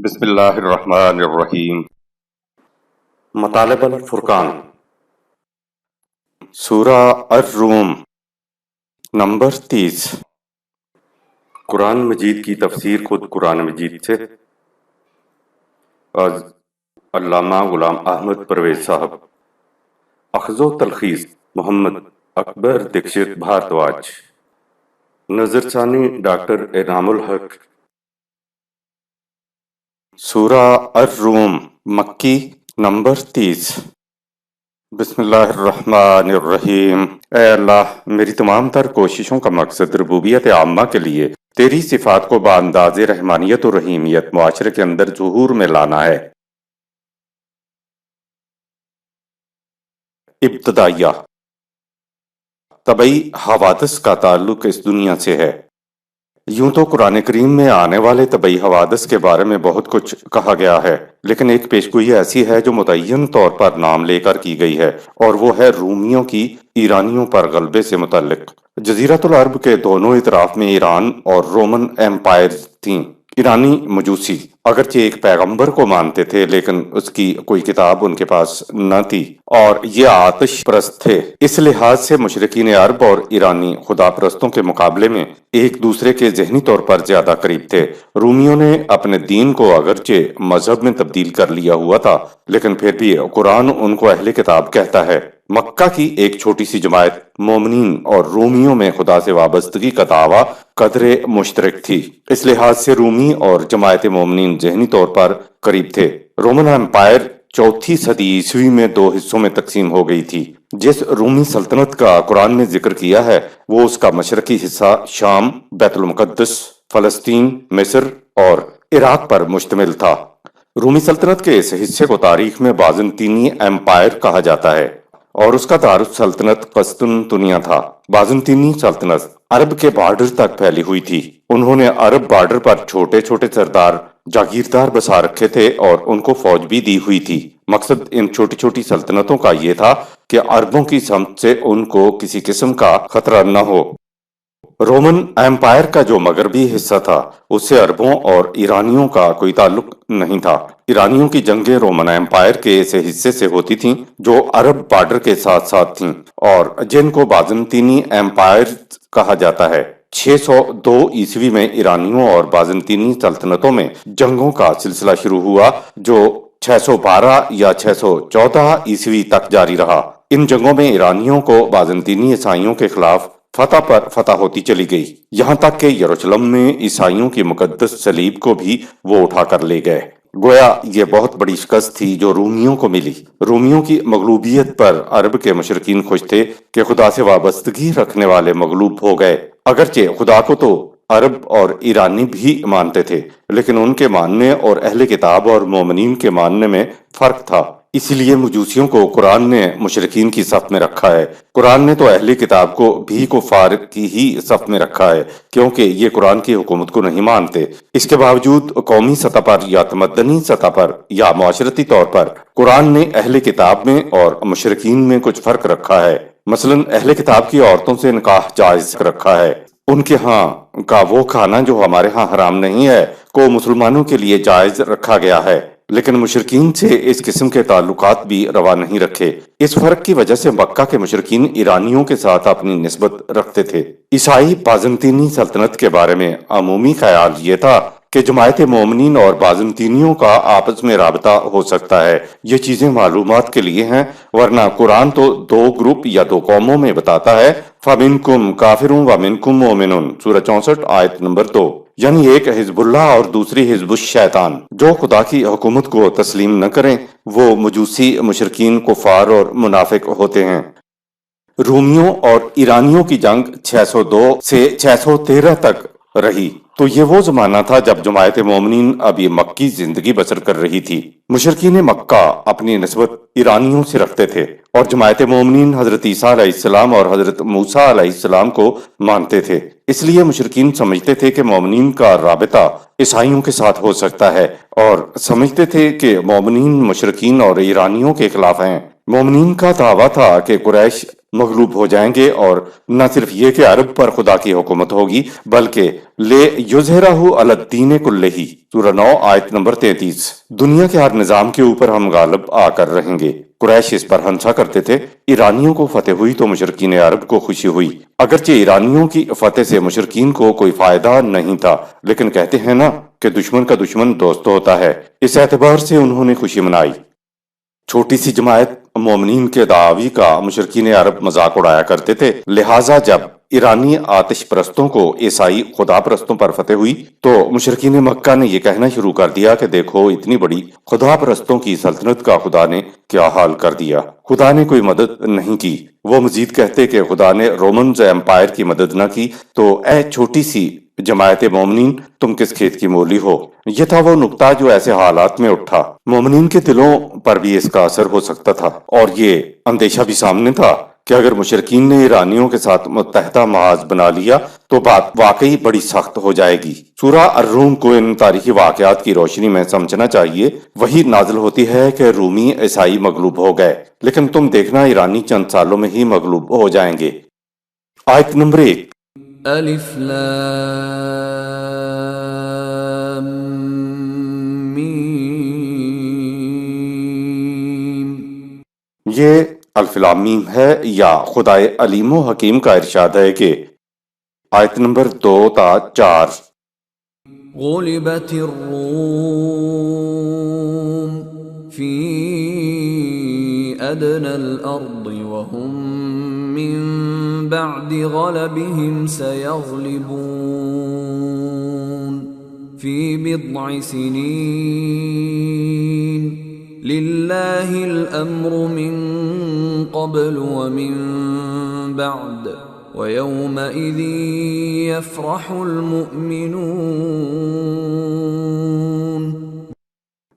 بسم اللہ الرحمن الرحیم۔ مطالب الفرقان، سورہ الروم، نمبر 30۔ قرآن مجید کی تفسیر خود قرآن مجید سے، از علامہ غلام احمد پرویز صاحب۔ اخذ و تلخیص محمد اکبر دکشت بھارتواج، نظر ثانی ڈاکٹر انعام الحق۔ سورہ الروم مکی، نمبر 30۔ بسم اللہ الرحمن الرحیم۔ اے اللہ، میری تمام تر کوششوں کا مقصد ربوبیت عامہ کے لیے تیری صفات کو بانداز رحمانیت و رحیمیت معاشرے کے اندر ظہور میں لانا ہے۔ ابتدائیہ، طبعی حوادث کا تعلق اس دنیا سے ہے۔ یوں تو قرآن کریم میں آنے والے طبعی حوادث کے بارے میں بہت کچھ کہا گیا ہے، لیکن ایک پیشگوئی ایسی ہے جو متعین طور پر نام لے کر کی گئی ہے، اور وہ ہے رومیوں کی ایرانیوں پر غلبے سے متعلق۔ جزیرۃ العرب کے دونوں اطراف میں ایران اور رومن ایمپائر تھیں۔ ایرانی مجوسی اگرچہ ایک پیغمبر کو مانتے تھے، لیکن اس کی کوئی کتاب ان کے پاس نہ تھی، اور یہ آتش پرست تھے۔ اس لحاظ سے مشرکین عرب اور ایرانی خدا پرستوں کے مقابلے میں ایک دوسرے کے ذہنی طور پر زیادہ قریب تھے۔ رومیوں نے اپنے دین کو اگرچہ مذہب میں تبدیل کر لیا ہوا تھا، لیکن پھر بھی قرآن ان کو اہل کتاب کہتا ہے۔ مکہ کی ایک چھوٹی سی جماعت مومنین اور رومیوں میں خدا سے وابستگی کا دعویٰ قدر مشترک تھی۔ اس لحاظ سے رومی اور جماعت مومنین ذہنی طور پر قریب تھے۔ رومن امپائر چوتھی صدی عیسوی میں دو حصوں میں تقسیم ہو گئی تھی۔ جس رومی سلطنت کا قرآن نے ذکر کیا ہے وہ اس کا مشرقی حصہ شام، بیت المقدس، فلسطین، مصر اور عراق پر مشتمل تھا۔ رومی سلطنت کے اس حصے کو تاریخ میں بازنطینی ایمپائر کہا جاتا ہے، اور اس کا دارالسلطنت قسطنطنیہ تھا۔ بازنطینی سلطنت عرب کے بارڈر تک پھیلی ہوئی تھی۔ انہوں نے عرب بارڈر پر چھوٹے چھوٹے سردار جاگیردار بسا رکھے تھے اور ان کو فوج بھی دی ہوئی تھی۔ مقصد ان چھوٹی چھوٹی سلطنتوں کا یہ تھا کہ عربوں کی سمت سے ان کو کسی قسم کا خطرہ نہ ہو۔ رومن ایمپائر کا جو مغربی حصہ تھا اس سے عربوں اور ایرانیوں کا کوئی تعلق نہیں تھا۔ ایرانیوں کی جنگیں رومن ایمپائر کے اس حصے سے ہوتی تھیں جو عرب بارڈر کے ساتھ ساتھ تھیں، اور جن کو بازنطینی ایمپائر کہا جاتا ہے۔ 602 عیسوی میں ایرانیوں اور بازنطینی سلطنتوں میں جنگوں کا سلسلہ شروع ہوا جو 612 یا 614 عیسوی تک جاری رہا۔ ان جنگوں میں ایرانیوں کو بازنطینی عیسائیوں کے خلاف فتح پر فتح ہوتی چلی گئی، یہاں تک کہ یروشلم میں عیسائیوں کی مقدس صلیب کو بھی وہ اٹھا کر لے گئے۔ گویا یہ بہت بڑی شکست تھی جو رومیوں کو ملی۔ رومیوں کی مغلوبیت پر عرب کے مشرکین خوش تھے کہ خدا سے وابستگی رکھنے والے مغلوب ہو گئے۔ اگرچہ خدا کو تو عرب اور ایرانی بھی مانتے تھے، لیکن ان کے ماننے اور اہل کتاب اور مومنین کے ماننے میں فرق تھا۔ اس لیے مجوسیوں کو قرآن نے مشرکین کی صف میں رکھا ہے۔ قرآن نے تو اہل کتاب کو بھی کفار کی ہی صف میں رکھا ہے، کیونکہ یہ قرآن کی حکومت کو نہیں مانتے۔ اس کے باوجود قومی سطح پر یا تمدنی سطح پر یا معاشرتی طور پر قرآن نے اہل کتاب میں اور مشرکین میں کچھ فرق رکھا ہے۔ مثلاً اہل کتاب کی عورتوں سے نکاح جائز رکھا ہے۔ ان کے ہاں کا وہ کھانا جو ہمارے ہاں حرام نہیں ہے کو مسلمانوں کے لیے جائز رکھا گیا ہے، لیکن مشرکین سے اس قسم کے تعلقات بھی روا نہیں رکھے۔ اس فرق کی وجہ سے مکہ کے مشرکین ایرانیوں کے ساتھ اپنی نسبت رکھتے تھے۔ عیسائی بازنطینی سلطنت کے بارے میں عمومی خیال یہ تھا کہ جماعت مومنین اور بازنطینیوں کا آپس میں رابطہ ہو سکتا ہے۔ یہ چیزیں معلومات کے لیے ہیں، ورنہ قرآن تو دو گروپ یا دو قوموں میں بتاتا ہے۔ فَمِنْكُمْ كَافِرٌ وَمِنْكُمْ مُؤْمِنٌ، سورہ 64 آیت نمبر 2۔ یعنی ایک حزب اللہ اور دوسری حزب الشیطان۔ جو خدا کی حکومت کو تسلیم نہ کریں وہ مجوسی، مشرکین، کفار اور منافق ہوتے ہیں۔ رومیوں اور ایرانیوں کی جنگ 602 سے 613 تک رہی، تو یہ وہ زمانہ تھا جب جماعت مومنین ابھی مکی زندگی بسر کر رہی تھی۔ مشرکین مکہ اپنی نسبت ایرانیوں سے رکھتے تھے، اور جماعت مومنین حضرت عیسیٰ علیہ السلام اور حضرت موسیٰ علیہ السلام کو مانتے تھے۔ اس لیے مشرکین سمجھتے تھے کہ مومنین کا رابطہ عیسائیوں کے ساتھ ہو سکتا ہے، اور سمجھتے تھے کہ مومنین مشرکین اور ایرانیوں کے خلاف ہیں۔ مومنین کا دعویٰ تھا کہ قریش مغلوب ہو جائیں گے، اور نہ صرف یہ کہ عرب پر خدا کی حکومت ہوگی بلکہ لے یظہرہ علی الدین کلہ، سورہ 9 آیت نمبر 33۔ دنیا کے ہر نظام کے اوپر ہم غالب آ کر رہیں گے۔ قریش اس پر ہنسا کرتے تھے۔ ایرانیوں کو فتح ہوئی تو مشرکین عرب کو خوشی ہوئی، اگرچہ ایرانیوں کی فتح سے مشرکین کو کوئی فائدہ نہیں تھا، لیکن کہتے ہیں نا کہ دشمن کا دشمن دوست ہوتا ہے، اس اعتبار سے انہوں نے خوشی منائی۔ چھوٹی سی جماعت مومنین کے دعاوی کا مشرکین عرب مذاق اڑایا کرتے تھے، لہٰذا جب ایرانی آتش پرستوں کو عیسائی خدا پرستوں پر فتح ہوئی تو مشرکین مکہ نے یہ کہنا شروع کر دیا کہ دیکھو اتنی بڑی خدا پرستوں کی سلطنت کا خدا نے کیا حال کر دیا، خدا نے کوئی مدد نہیں کی۔ وہ مزید کہتے کہ خدا نے رومنز امپائر کی مدد نہ کی تو اے چھوٹی سی جماعت مومنین تم کس کھیت کی مولی ہو۔ یہ تھا وہ نقطہ جو ایسے حالات میں اٹھا، مومنین کے دلوں پر بھی اس کا اثر ہو سکتا تھا، اور یہ اندیشہ بھی سامنے تھا کہ اگر مشرکین نے ایرانیوں کے ساتھ متحدہ محاذ بنا لیا تو بات واقعی بڑی سخت ہو جائے گی۔ سورہ الروم کو ان تاریخی واقعات کی روشنی میں سمجھنا چاہیے۔ وہی نازل ہوتی ہے کہ رومی عیسائی مغلوب ہو گئے، لیکن تم دیکھنا ایرانی چند سالوں میں ہی مغلوب ہو جائیں گے۔ آیت نمبر 1۔ الف لام میم۔ یہ الف لام میم ہے یا خدائے علیم و حکیم کا ارشاد ہے کہ آیت نمبر 2 تا 4۔ غلبت الروم فی ادنى الارض وهم من بعد غلبهم سيغلبون في بضع سنين لله الامر من قبل ومن بعد وَيَوْمَئِذٍ يَفْرَحُ الْمُؤْمِنُونَ۔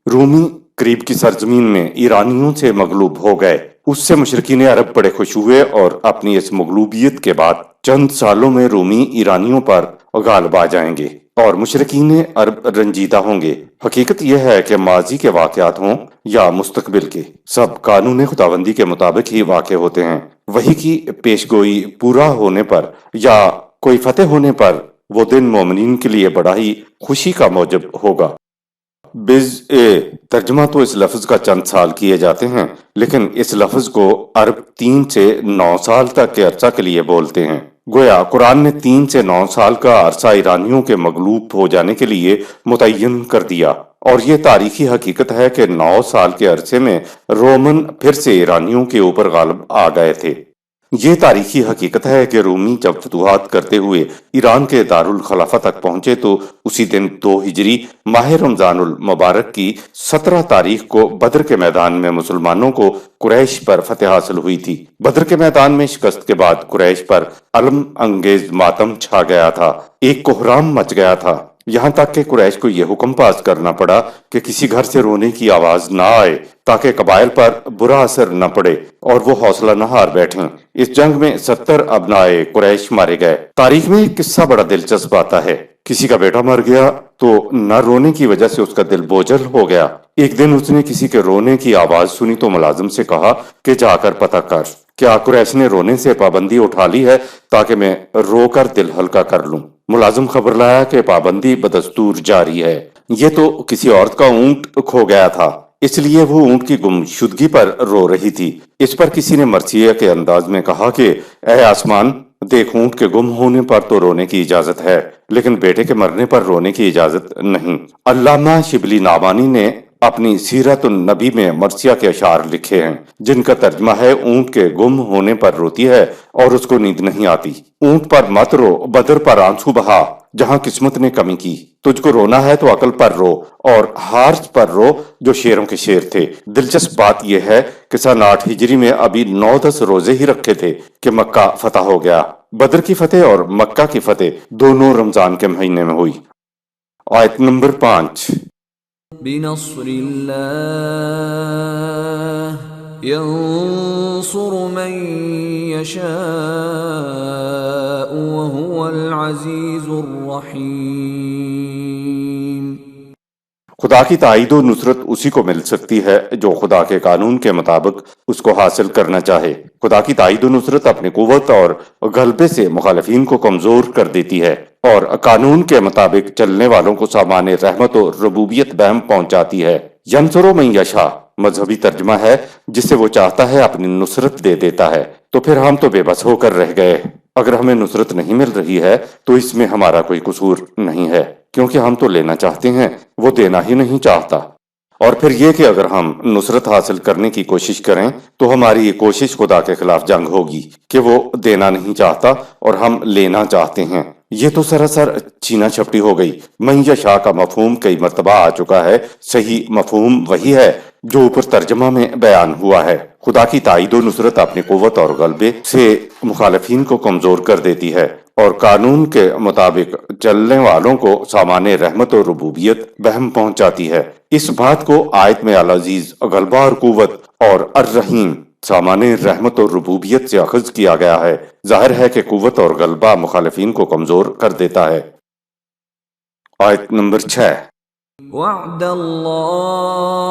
رومی قریب کی سرزمین میں ایرانیوں سے مغلوب ہو گئے، اس سے مشرکین عرب بڑے خوش ہوئے اور اپنی اس مغلوبیت کے بعد چند سالوں میں رومی ایرانیوں پر غالب آ جائیں گے اور مشرکین عرب رنجیدہ ہوں گے۔ حقیقت یہ ہے کہ ماضی کے واقعات ہوں یا مستقبل کے، سب قانون خداوندی کے مطابق ہی واقع ہوتے ہیں۔ وحی کی پیشگوئی پورا ہونے پر یا کوئی فتح ہونے پر وہ دن مومنین کے لیے بڑا ہی خوشی کا موجب ہوگا۔ ترجمہ تو اس لفظ کا چند سال کیے جاتے ہیں، لیکن اس لفظ کو عرب 3 سے 9 سال تک کے عرصہ کے لیے بولتے ہیں۔ گویا قرآن نے 3 سے 9 سال کا عرصہ ایرانیوں کے مغلوب ہو جانے کے لیے متعین کر دیا، اور یہ تاریخی حقیقت ہے کہ 9 سال کے عرصے میں رومن پھر سے ایرانیوں کے اوپر غالب آ گئے تھے۔ یہ تاریخی حقیقت ہے کہ رومی جب فتوحات کرتے ہوئے ایران کے دارالخلافہ تک پہنچے تو اسی دن 2 ہجری ماہ رمضان المبارک کی 17 تاریخ کو بدر کے میدان میں مسلمانوں کو قریش پر فتح حاصل ہوئی تھی۔ بدر کے میدان میں شکست کے بعد قریش پر علم انگیز ماتم چھا گیا تھا، ایک کوہرام مچ گیا تھا، یہاں تک کہ قریش کو یہ حکم پاس کرنا پڑا کہ کسی گھر سے رونے کی آواز نہ آئے تاکہ قبائل پر برا اثر نہ پڑے اور وہ حوصلہ نہ ہار بیٹھیں۔ اس جنگ میں 70 ابنائے قریش مارے گئے۔ تاریخ میں ایک قصہ بڑا دلچسپ آتا ہے۔ کسی کا بیٹا مر گیا تو نہ رونے کی وجہ سے اس کا دل بوجھل ہو گیا۔ ایک دن اس نے کسی کے رونے کی آواز سنی تو ملازم سے کہا کہ جا کر پتہ کر کیا قریش نے رونے سے پابندی اٹھا لی ہے تاکہ میں رو کر دل ہلکا کر لوں۔ ملازم خبر لایا کہ پابندی بدستور جاری ہے۔ یہ تو کسی عورت کا اونٹ کھو گیا تھا، اس لیے وہ اونٹ کی گمشدگی پر رو رہی تھی۔ اس پر کسی نے مرثیہ کے انداز میں کہا کہ اے آسمان، دیکھ اونٹ کے گم ہونے پر تو رونے کی اجازت ہے، لیکن بیٹے کے مرنے پر رونے کی اجازت نہیں۔ علامہ شبلی نعمانی نے اپنی سیرت النبی میں مرثیہ کے اشعار لکھے ہیں جن کا ترجمہ ہے اونٹ کے گم ہونے پر روتی ہے اور اس کو نیند نہیں آتی۔ اونٹ پر مت رو، بدر پر آنسو بہا جہاں قسمت نے کمی کی۔ تجھ کو رونا ہے تو عقل پر رو اور حارث پر رو جو شیروں کے شیر تھے۔ دلچسپ بات یہ ہے کہ سن 8 ہجری میں ابھی 9-10 روزے ہی رکھے تھے کہ مکہ فتح ہو گیا۔ بدر کی فتح اور مکہ کی فتح دونوں رمضان کے مہینے میں ہوئی۔ آیت نمبر 5۔ بنصر اللہ ينصر من يشاء وهو العزيز الرحيم۔ خدا کی تائید و نصرت اسی کو مل سکتی ہے جو خدا کے قانون کے مطابق اس کو حاصل کرنا چاہے۔ خدا کی تائید و نصرت اپنی قوت اور غلبے سے مخالفین کو کمزور کر دیتی ہے اور قانون کے مطابق چلنے والوں کو سامان رحمت و ربوبیت بہم پہنچاتی ہے۔ ینصر من یشاء مذہبی ترجمہ ہے جسے وہ چاہتا ہے اپنی نصرت دے دیتا ہے۔ تو پھر ہم تو بے بس ہو کر رہ گئے۔ اگر ہمیں نصرت نہیں مل رہی ہے تو اس میں ہمارا کوئی قصور نہیں ہے، کیونکہ ہم تو لینا چاہتے ہیں، وہ دینا ہی نہیں چاہتا۔ اور پھر یہ کہ اگر ہم نصرت حاصل کرنے کی کوشش کریں تو ہماری یہ کوشش خدا کے خلاف جنگ ہوگی کہ وہ دینا نہیں چاہتا اور ہم لینا چاہتے ہیں۔ یہ تو سراسر چینا چھپٹی ہو گئی۔ من یشاء کا مفہوم کئی مرتبہ آ چکا ہے، صحیح مفہوم وہی ہے جو اوپر ترجمہ میں بیان ہوا ہے۔ خدا کی تائید و نصرت اپنی قوت اور غلبے سے مخالفین کو کمزور کر دیتی ہے اور قانون کے مطابق چلنے والوں کو سامان رحمت و ربوبیت بہم پہنچاتی ہے۔ اس بات کو آیت میں العزیز غلبہ اور قوت اور الرحیم سامان رحمت اور ربوبیت سے اخذ کیا گیا ہے۔ ظاہر ہے کہ قوت اور غلبہ مخالفین کو کمزور کر دیتا ہے۔ آیت نمبر 6۔ وعد اللہ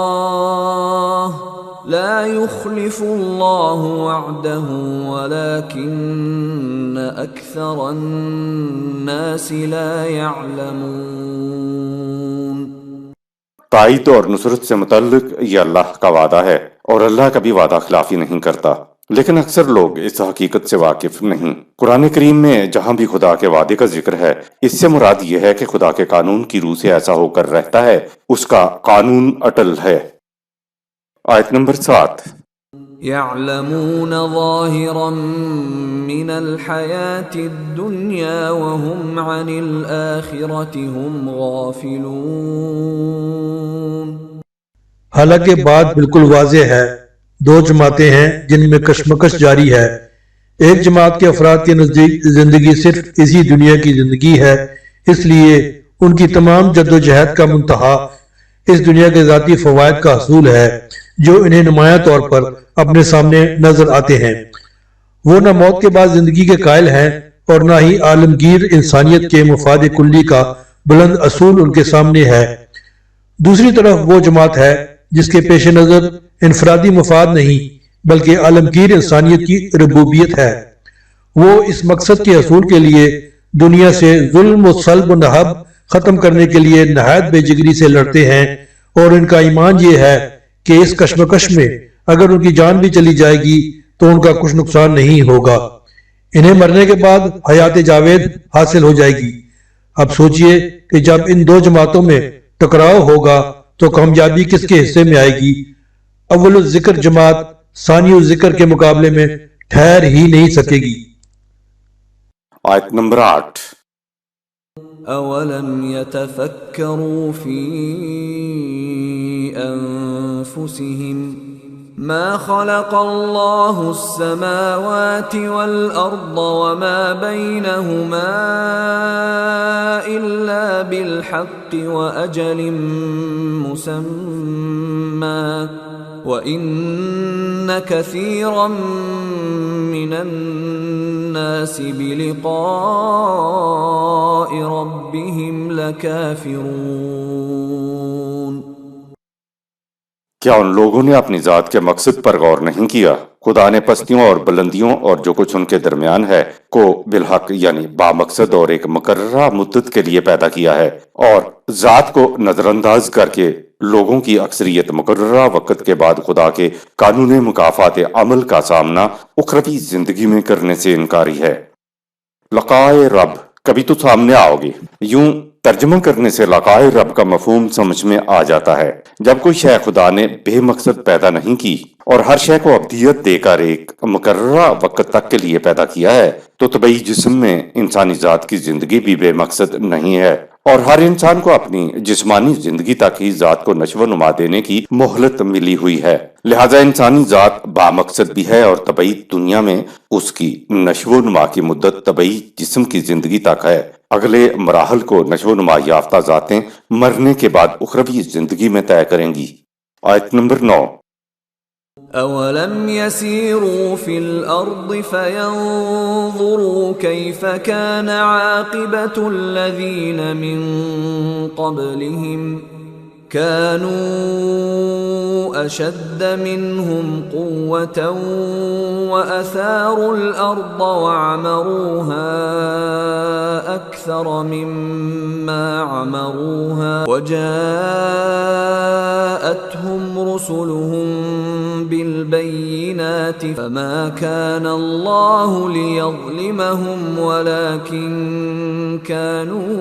لا يخلف اللہ وعده ولكن اکثر الناس لا يعلمون۔ تائید اور نصرت سے متعلق یہ اللہ کا وعدہ ہے اور اللہ کبھی وعدہ خلافی نہیں کرتا، لیکن اکثر لوگ اس حقیقت سے واقف نہیں۔ قرآن کریم میں جہاں بھی خدا کے وعدے کا ذکر ہے، اس سے مراد یہ ہے کہ خدا کے قانون کی روح سے ایسا ہو کر رہتا ہے، اس کا قانون اٹل ہے۔ آیت نمبر 7۔ يعلمون ظاهرا من الحياة الدنيا وهم عن الآخرة هم غافلون۔ حالانکہ بات بالکل واضح ہے، دو جماعتیں ہیں جن میں کشمکش جاری ہے۔ ایک جماعت کے افراد کے نزدیک زندگی صرف اسی دنیا کی زندگی ہے، اس لیے ان کی تمام جد و جہد کا منتہا اس دنیا کے ذاتی فوائد کا حصول ہے جو انہیں نمایاں طور پر اپنے سامنے نظر آتے ہیں۔ وہ نہ موت کے بعد زندگی کے قائل ہیں اور نہ ہی عالمگیر انسانیت کے مفاد کلی کا بلند اصول ان کے سامنے ہے۔ دوسری طرف وہ جماعت ہے جس کے پیش نظر انفرادی مفاد نہیں بلکہ عالمگیر انسانیت کی ربوبیت ہے۔ وہ اس مقصد کے حصول کے لیے دنیا سے ظلم و سلب و نہب ختم کرنے کے لیے نہایت بے جگری سے لڑتے ہیں، اور ان کا ایمان یہ ہے کہ اس کشمکش میں اگر ان کی جان بھی چلی جائے گی تو ان کا کچھ نقصان نہیں ہوگا، انہیں مرنے کے بعد حیات جاوید حاصل ہو جائے گی۔ اب سوچئے کہ جب ان دو جماعتوں میں ٹکراؤ ہوگا تو کامیابی کس کے حصے میں آئے گی؟ اول الذکر جماعت ثانی الذکر کے مقابلے میں ٹھہر ہی نہیں سکے گی۔ آیت نمبر 8۔ اولم يتفکروا فی انفسهم ما خلق اللہ السماوات والارض وما بینہما الا بالحق واجل مسمى وَإِنَّ كَثِيرًا مِّنَ النَّاسِ بِلِقَاءِ رَبِّهِمْ لَكَافِرُونَ۔ کیا ان لوگوں نے اپنی ذات کے مقصد پر غور نہیں کیا؟ خدا نے پستیوں اور بلندیوں اور جو کچھ ان کے درمیان ہے کو بالحق یعنی بامقصد اور ایک مقررہ مدت کے لیے پیدا کیا ہے، اور ذات کو نظر انداز کر کے لوگوں کی اکثریت مقررہ وقت کے بعد خدا کے قانون مکافات عمل کا سامنا اخروی زندگی میں کرنے سے انکاری ہے۔ لقائے رب، کبھی تو سامنے آؤ گے۔ یوں ترجمہ کرنے سے لقائے رب کا مفہوم سمجھ میں آ جاتا ہے۔ جب کوئی شے خدا نے بے مقصد پیدا نہیں کی اور ہر شے کو ابدیت دے کر ایک مقررہ وقت تک کے لیے پیدا کیا ہے تو طبعی جسم میں انسانی ذات کی زندگی بھی بے مقصد نہیں ہے، اور ہر انسان کو اپنی جسمانی زندگی تک ہی ذات کو نشو و نما دینے کی مہلت ملی ہوئی ہے، لہذا انسانی ذات بامقصد بھی ہے اور طبعی دنیا میں اس کی نشو و نما کی مدت طبعی جسم کی زندگی تک ہے۔ اگلے مراحل کو نشو و نما یافتہ ذاتیں مرنے کے بعد اخروی زندگی میں طے کریں گی۔ آیت نمبر 9۔ اولم يسيروا في الارض فينظروا كيف كان عاقبة الذين من قبلهم كانوا أشد منهم قوة وأثاروا الأرض وعمروها أكثر مما عمروها وجاءتهم رسلهم بالبينات فما كان الله ليظلمهم ولكن كانوا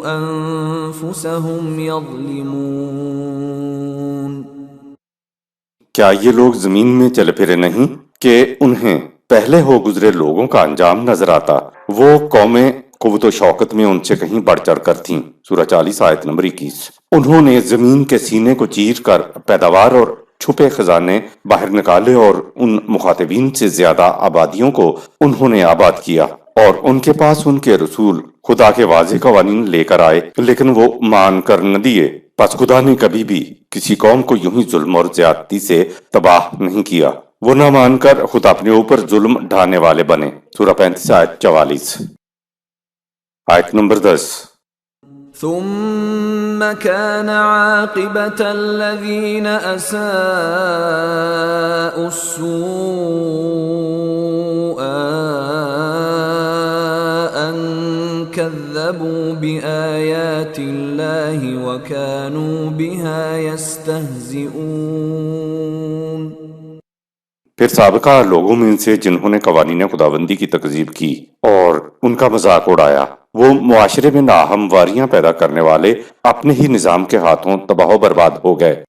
أنفسهم يظلمون۔ کیا یہ لوگ زمین میں چلے پھرے نہیں کہ انہیں پہلے ہو گزرے لوگوں کا انجام نظر آتا؟ وہ قومیں قوت و شوکت میں ان سے کہیں بڑھ چڑھ کر تھیں۔ سورہ 40 آیت نمبر 21۔ انہوں نے زمین کے سینے کو چیر کر پیداوار اور چھپے خزانے باہر نکالے اور ان مخاطبین سے زیادہ آبادیوں کو انہوں نے آباد کیا، اور ان کے پاس ان کے رسول خدا کے واضح قوانین لے کر آئے لیکن وہ مان کر نہ دیے۔ پس خدا نے کبھی بھی کسی قوم کو یوں ہی ظلم اور زیادتی سے تباہ نہیں کیا، وہ نہ مان کر خود اپنے اوپر ظلم ڈھانے والے بنے۔ سورہ 35 آیت 44۔ آیت نمبر 10۔ ثم كان عاقبة الذين أساءوا السوء أن كذبوا بآيات الله وكانوا بها يستهزئون۔ پھر سابقہ لوگوں میں سے جنہوں نے قوانین خداوندی کی تکذیب کی اور ان کا مذاق اڑایا، وہ معاشرے میں ناہمواریاں پیدا کرنے والے اپنے ہی نظام کے ہاتھوں تباہ و برباد ہو گئے۔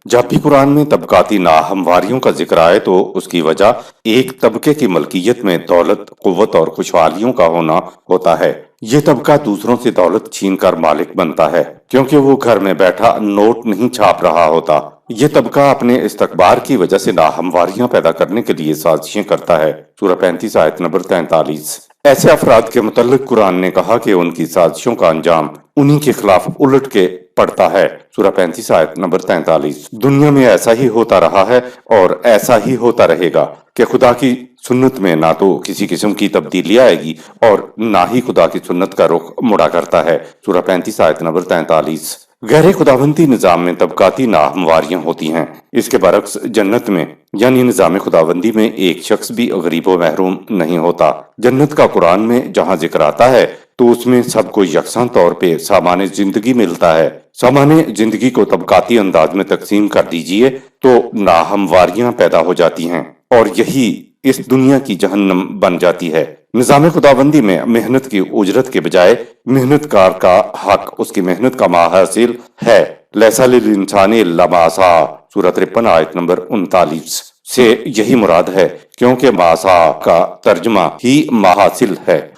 جب بھی قرآن میں طبقاتی ناہمواریوں کا ذکر آئے تو اس کی وجہ ایک طبقے کی ملکیت میں دولت، قوت اور خوشحالیوں کا ہونا ہوتا ہے۔ یہ طبقہ دوسروں سے دولت چھین کر مالک بنتا ہے کیونکہ وہ گھر میں بیٹھا نوٹ نہیں چھاپ رہا ہوتا۔ یہ طبقہ اپنے استکبار کی وجہ سے ناہمواریاں پیدا کرنے کے لیے سازشیں کرتا ہے۔ سورہ 35 آیت نمبر 43۔ ایسے افراد کے متعلق قرآن نے کہا کہ ان کی سازشوں کا انجام انہی کے خلاف الٹ کے پڑتا ہے۔ سورہ 35 آیت نمبر 43۔ دنیا میں ایسا ہی ہوتا رہا ہے اور ایسا ہی ہوتا رہے گا کہ خدا کی سنت میں نہ تو کسی قسم کی تبدیلی آئے گی اور نہ ہی خدا کی سنت کا رخ مڑا کرتا ہے۔ سورہ 35 آیت نمبر 43۔ غیر خداوندی نظام میں طبقاتی ناہمواریاں ہوتی ہیں، اس کے برعکس جنت میں یعنی نظام خداوندی میں ایک شخص بھی غریب و محروم نہیں ہوتا۔ جنت کا قرآن میں جہاں ذکر آتا ہے تو اس میں سب کو یکساں طور پہ سامان زندگی ملتا ہے۔ سامان زندگی کو طبقاتی انداز میں تقسیم کر دیجئے تو ناہمواریاں پیدا ہو جاتی ہیں اور یہی اس دنیا کی جہنم بن جاتی ہے۔ نظام خداوندی میں محنت کی اجرت کے بجائے محنت کار کا حق اس کی محنت کا ماحصل ہے۔ لیس للانسان الا ما سعی، سورہ 53 آیت نمبر 39 سے یہی مراد ہے کیونکہ ما سعی کا ترجمہ ہی ماحصل ہے۔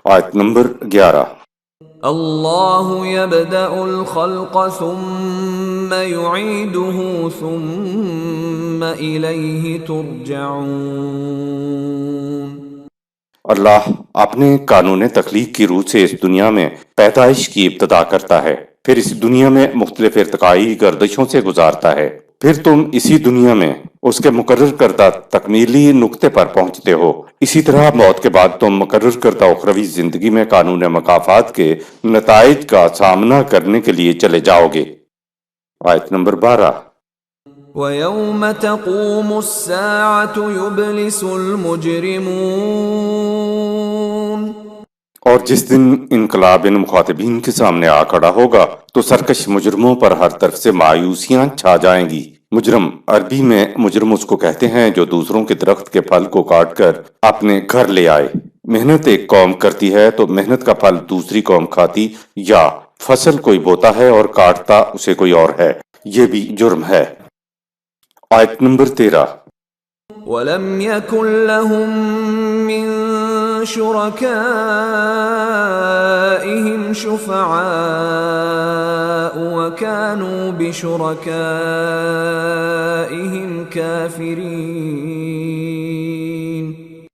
آیت نمبر 11۔ اللہ یبدأ الخلق ثم یعیدہ ثم الیہ ترجعون۔ اللہ اپنے قانون تخلیق کی روح سے اس دنیا میں پیدائش کی ابتدا کرتا ہے، پھر اس دنیا میں مختلف ارتقائی گردشوں سے گزارتا ہے، پھر تم اسی دنیا میں اس کے مقرر کردہ تکمیلی نقطے پر پہنچتے ہو۔ اسی طرح موت کے بعد تم مقرر کردہ اخروی زندگی میں قانون مکافات کے نتائج کا سامنا کرنے کے لیے چلے جاؤ گے۔ آیت نمبر 12۔ وَيَوْمَ تَقُومُ السَّاعَةُ يُبْلِسُ الْمُجْرِمُونَ۔ اور جس دن انقلاب ان مخاطبین کے سامنے آ کھڑا ہوگا تو سرکش مجرموں پر ہر طرف سے مایوسیاں چھا جائیں گی۔ مجرم عربی میں مجرم اس کو کہتے ہیں جو دوسروں کے درخت کے پھل کو کاٹ کر اپنے گھر لے آئے۔ محنت ایک قوم کرتی ہے تو محنت کا پھل دوسری قوم کھاتی، یا فصل کوئی بوتا ہے اور کاٹتا اسے کوئی اور ہے، یہ بھی جرم ہے۔ آیت نمبر 13۔ وَلَمْ يَكُنْ لَهُم مِّن شُرَكَائِهِمْ شُفَعَاءُ وَكَانُوا بِشُرَكَائِهِمْ كَافِرِينَ۔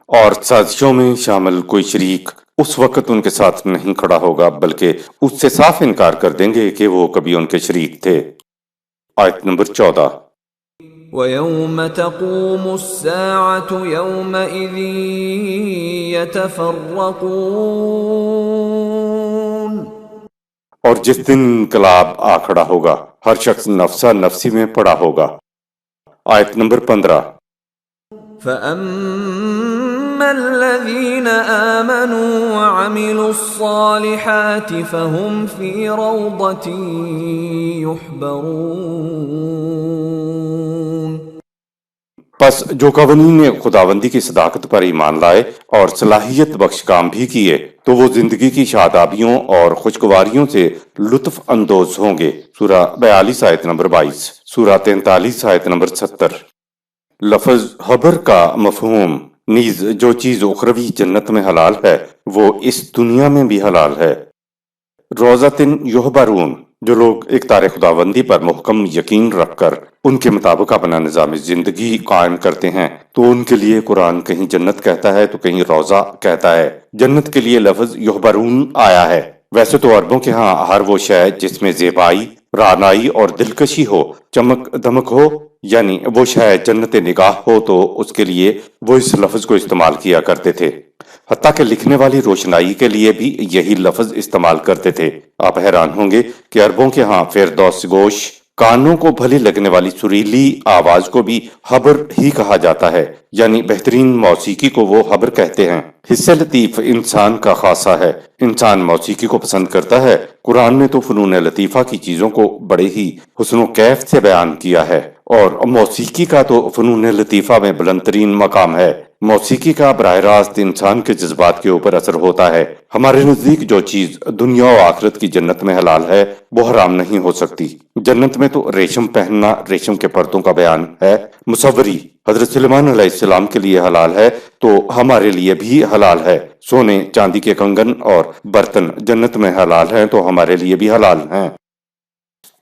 اور سازشوں میں شامل کوئی شریک اس وقت ان کے ساتھ نہیں کھڑا ہوگا بلکہ اس سے صاف انکار کر دیں گے کہ وہ کبھی ان کے شریک تھے۔ آیت نمبر 14۔ وَيَوْمَ تَقُومُ السَّاعَةُ يَوْمَئِذٍ يَتَفَرَّقُونَ۔ اور جس دن انقلاب آ کھڑا ہوگا ہر شخص نفسا نفسی میں پڑا ہوگا۔ آیت نمبر 15۔ فَأَمَّا الَّذِينَ آمَنُوا وَعَمِلُوا الصَّالِحَاتِ فَهُمْ فِي رَوْضَةٍ يُحْبَرُونَ۔ پس جو قوانین خداوندی کی صداقت پر ایمان لائے اور صلاحیت بخش کام بھی کیے تو وہ زندگی کی شادابیوں اور خوشگواریوں سے لطف اندوز ہوں گے۔ سورہ 42 آیت نمبر 22، سورہ 43 آیت نمبر 70۔ لفظ حبر کا مفہوم نیز جو چیز اخروی جنت میں حلال ہے وہ اس دنیا میں بھی حلال ہے۔ روزتن یحبرون، جو لوگ اقتدار خداوندی پر محکم یقین رکھ کر ان کے مطابق اپنا نظام زندگی قائم کرتے ہیں تو ان کے لیے قرآن کہیں جنت کہتا ہے تو کہیں روزہ کہتا ہے۔ جنت کے لیے لفظ یحبرون آیا ہے۔ ویسے تو عربوں کے ہاں ہر وہ شے جس میں زیبائی، رعنائی اور دلکشی ہو، چمک دمک ہو، یعنی وہ شے جنت نگاہ ہو تو اس کے لیے وہ اس لفظ کو استعمال کیا کرتے تھے۔ حتیٰ کہ لکھنے والی روشنائی کے لیے بھی یہی لفظ استعمال کرتے تھے۔ آپ حیران ہوں گے کہ عربوں کے ہاں فردوس گوش، کانوں کو بھلی لگنے والی سریلی آواز کو بھی حبر ہی کہا جاتا ہے، یعنی بہترین موسیقی کو وہ حبر کہتے ہیں۔ حصہ لطیف انسان کا خاصہ ہے، انسان موسیقی کو پسند کرتا ہے۔ قرآن میں تو فنون لطیفہ کی چیزوں کو بڑے ہی حسن و کیف سے بیان کیا ہے، اور موسیقی کا تو فنون لطیفہ میں بلند ترین مقام ہے۔ موسیقی کا براہ راست انسان کے جذبات کے اوپر اثر ہوتا ہے۔ ہمارے نزدیک جو چیز دنیا و آخرت کی جنت میں حلال ہے وہ حرام نہیں ہو سکتی۔ جنت میں تو ریشم پہننا، ریشم کے پردوں کا بیان ہے۔ مصوری حضرت سلیمان علیہ السلام کے لیے حلال ہے تو ہمارے لیے بھی حلال ہے۔ سونے چاندی کے کنگن اور برتن جنت میں حلال ہیں تو ہمارے لیے بھی حلال ہیں۔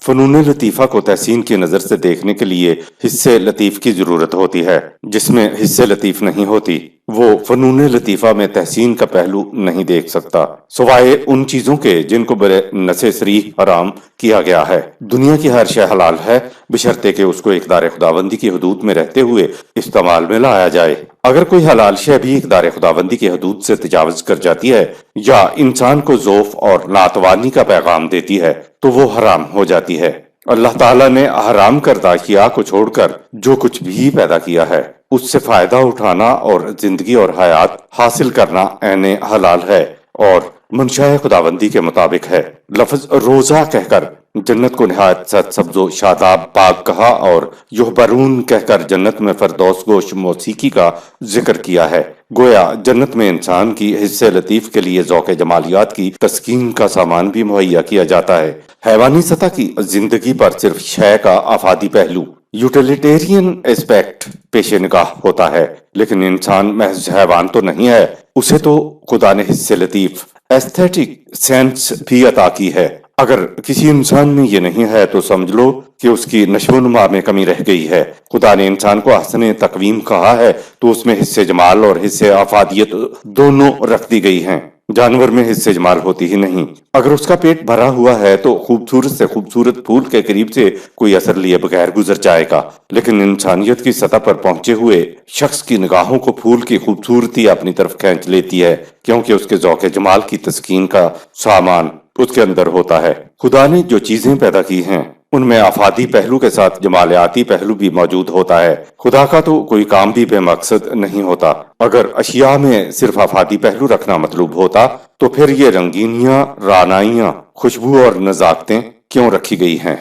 فنون لطیفہ کو تحسین کی نظر سے دیکھنے کے لیے حصے لطیف کی ضرورت ہوتی ہے۔ جس میں حصے لطیف نہیں ہوتی وہ فنون لطیفہ میں تحسین کا پہلو نہیں دیکھ سکتا، سوائے ان چیزوں کے جن کو بر نص صریح حرام کیا گیا ہے۔ دنیا کی ہر شے حلال ہے بشرطے کہ اس کو اقتدار خداوندی کی حدود میں رہتے ہوئے استعمال میں لایا جائے۔ اگر کوئی حلال شے بھی اقتدار خداوندی کی حدود سے تجاوز کر جاتی ہے یا انسان کو ذوف اور ناتوانی کا پیغام دیتی ہے تو وہ حرام ہو جاتی ہے۔ اللہ تعالیٰ نے حرام کردہ اشیاء کو چھوڑ کر جو کچھ بھی پیدا کیا ہے اس سے فائدہ اٹھانا اور زندگی اور حیات حاصل کرنا عین حلال ہے اور منشاء خداوندی کے مطابق ہے۔ لفظ روزہ کہہ کر جنت کو نہایت سبز و شاداب پاک کہا اور یحبرون کہہ کر جنت میں فردوس گوش موسیقی کا ذکر کیا ہے۔ گویا جنت میں انسان کی حصے لطیف کے لیے ذوق جمالیات کی تسکین کا سامان بھی مہیا کیا جاتا ہے۔ حیوانی سطح کی زندگی پر صرف شے کا افادی پہلو، یوٹیلیٹیرین اسپیکٹ پیش نگاہ ہوتا ہے، لیکن انسان محض حیوان تو نہیں ہے، اسے تو خدا نے حصے لطیف ایستھیٹک سینس بھی عطا کی ہے۔ اگر کسی انسان میں یہ نہیں ہے تو سمجھ لو کہ اس کی نشو و نما میں کمی رہ گئی ہے۔ خدا نے انسان کو احسن تقویم کہا ہے تو اس میں حصے جمال اور حصے افادیت دونوں رکھ دی گئی ہیں۔ جانور میں حصے جمال ہوتی ہی نہیں۔ اگر اس کا پیٹ بھرا ہوا ہے تو خوبصورت سے خوبصورت پھول کے قریب سے کوئی اثر لیے بغیر گزر جائے گا، لیکن انسانیت کی سطح پر پہنچے ہوئے شخص کی نگاہوں کو پھول کی خوبصورتی اپنی طرف کھینچ لیتی ہے، کیونکہ اس کے ذوق جمال کی تسکین کا سامان اس کے اندر ہوتا ہے۔ خدا نے جو چیزیں پیدا کی ہیں ان میں افادی پہلو کے ساتھ جمالیاتی پہلو بھی موجود ہوتا ہے۔ خدا کا تو کوئی کام بھی بے مقصد نہیں ہوتا۔ اگر اشیاء میں صرف افادی پہلو رکھنا مطلوب ہوتا تو پھر یہ رنگینیاں، رعنائیاں، خوشبو اور نزاکتیں کیوں رکھی گئی ہیں؟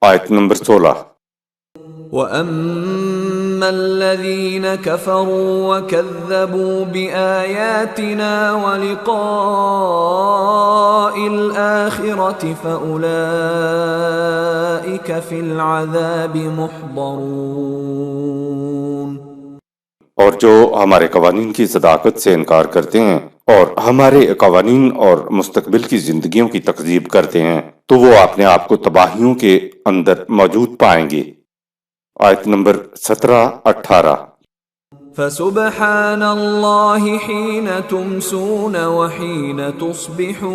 آیت نمبر 16۔ وَأَمَّا الَّذِينَ كَفَرُوا وَكَذَّبُوا بِآيَاتِنَا وَلِقَاءِ الْآخِرَةِ فَأُولَئِكَ فِي الْعَذَابِ مُحْضَرُونَ۔ اور جو ہمارے قوانین کی صداقت سے انکار کرتے ہیں اور ہمارے قوانین اور مستقبل کی زندگیوں کی تکذیب کرتے ہیں تو وہ اپنے آپ کو تباہیوں کے اندر موجود پائیں گے۔ آیت نمبر 17-18۔ فَسُبْحَانَ اللَّهِ حِينَ تُمْسُونَ وَحِينَ تُصْبِحُونَ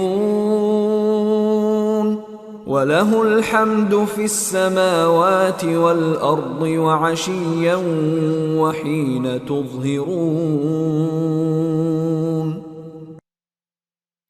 وَلَهُ الْحَمْدُ فِي السَّمَاوَاتِ وَالْأَرْضِ وَعَشِيًّا وَحِينَ تُظْهِرُونَ۔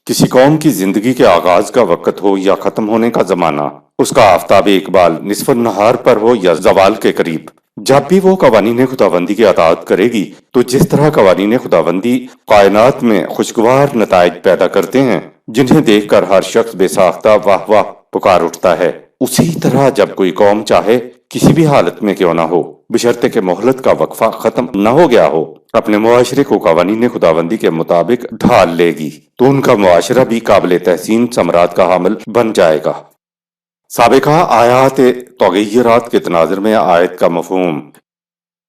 کسی قوم کی زندگی کے آغاز کا وقت ہو یا ختم ہونے کا زمانہ، اس کا آفتاب اقبال نصف النہار پر ہو یا زوال کے قریب، جب بھی وہ قوانین خداوندی کی اطاعت کرے گی تو جس طرح قوانین خداوندی کائنات میں خوشگوار نتائج پیدا کرتے ہیں جنہیں دیکھ کر ہر شخص بے ساختہ واہ واہ پکار اٹھتا ہے، اسی طرح جب کوئی قوم چاہے کسی بھی حالت میں کیوں نہ ہو، بشرطے کہ مہلت کا وقفہ ختم نہ ہو گیا ہو، اپنے معاشرے کو قوانین خداوندی کے مطابق ڈھال لے گی تو ان کا معاشرہ بھی قابل تحسین ثمرات کا حامل بن جائے گا۔ سابقہ آیات تغیرات کے تناظر میں آیت کا مفہوم۔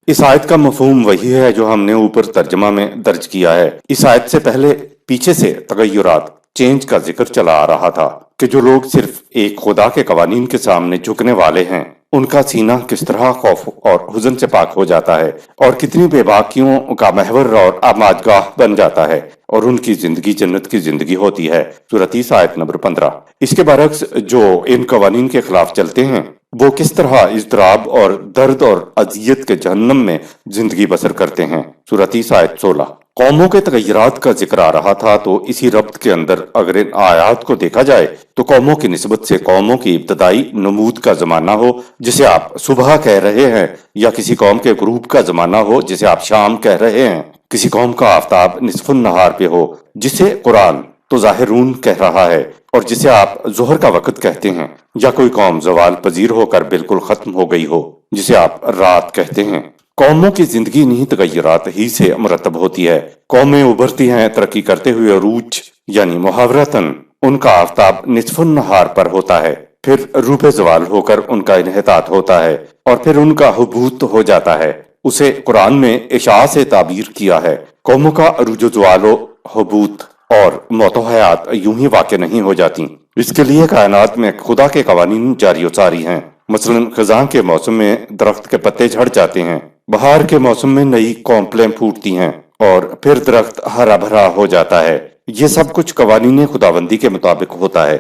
اس آیت کا مفہوم وہی ہے جو ہم نے اوپر ترجمہ میں درج کیا ہے۔ اس آیت سے پہلے پیچھے سے تغیرات، چینج کا ذکر چلا آ رہا تھا کہ جو لوگ صرف ایک خدا کے قوانین کے سامنے جھکنے والے ہیں ان کا سینہ کس طرح خوف اور حزن سے پاک ہو جاتا ہے اور کتنی بے باکیوں کا محور اور آماجگاہ بن جاتا ہے اور ان کی زندگی جنت کی زندگی ہوتی ہے۔ سورۃ عیسیٰ آیت نمبر 15۔ اس کے برعکس جو ان قوانین کے خلاف چلتے ہیں وہ کس طرح اضطراب اور درد اور اذیت کے جہنم میں زندگی بسر کرتے ہیں۔ سورۃ عیسیٰ آیت 16۔ قوموں کے تغیرات کا ذکر آ رہا تھا تو اسی ربط کے اندر اگر ان آیات کو دیکھا جائے تو قوموں کی نسبت سے قوموں کی ابتدائی نمود کا زمانہ ہو جسے آپ صبح کہہ رہے ہیں، یا کسی قوم کے غروب کا زمانہ ہو جسے آپ شام کہہ رہے ہیں، کسی قوم کا آفتاب نصف النہار پہ ہو جسے قرآن تو ظاہرون کہہ رہا ہے اور جسے آپ ظہر کا وقت کہتے ہیں، یا کوئی قوم زوال پذیر ہو کر بالکل ختم ہو گئی ہو جسے آپ رات کہتے ہیں۔ قوموں کی زندگی نہیں تغیرات ہی سے مرتب ہوتی ہے۔ قومیں ابھرتی ہیں ترقی کرتے ہوئے عروج یعنی محاورتاً ان کا آفتاب نصف النہار پر ہوتا ہے، پھر روب زوال ہو کر ان کا انحطاط ہوتا ہے اور پھر ان کا حبوط ہو جاتا ہے۔ اسے قرآن میں عشاء سے تعبیر کیا ہے۔ قوموں کا عروج و زوال و حبوط اور موت و حیات یوں ہی واقع نہیں ہو جاتی، اس کے لیے کائنات میں خدا کے قوانین جاری و ساری ہیں۔ مثلا خزاں کے موسم میں درخت کے پتے جھڑ جاتے ہیں، بہار کے موسم میں نئی کونپلیں پھوٹتی ہیں اور پھر درخت ہرا بھرا ہو جاتا ہے۔ یہ سب کچھ قوانین خداوندی کے مطابق ہوتا ہے۔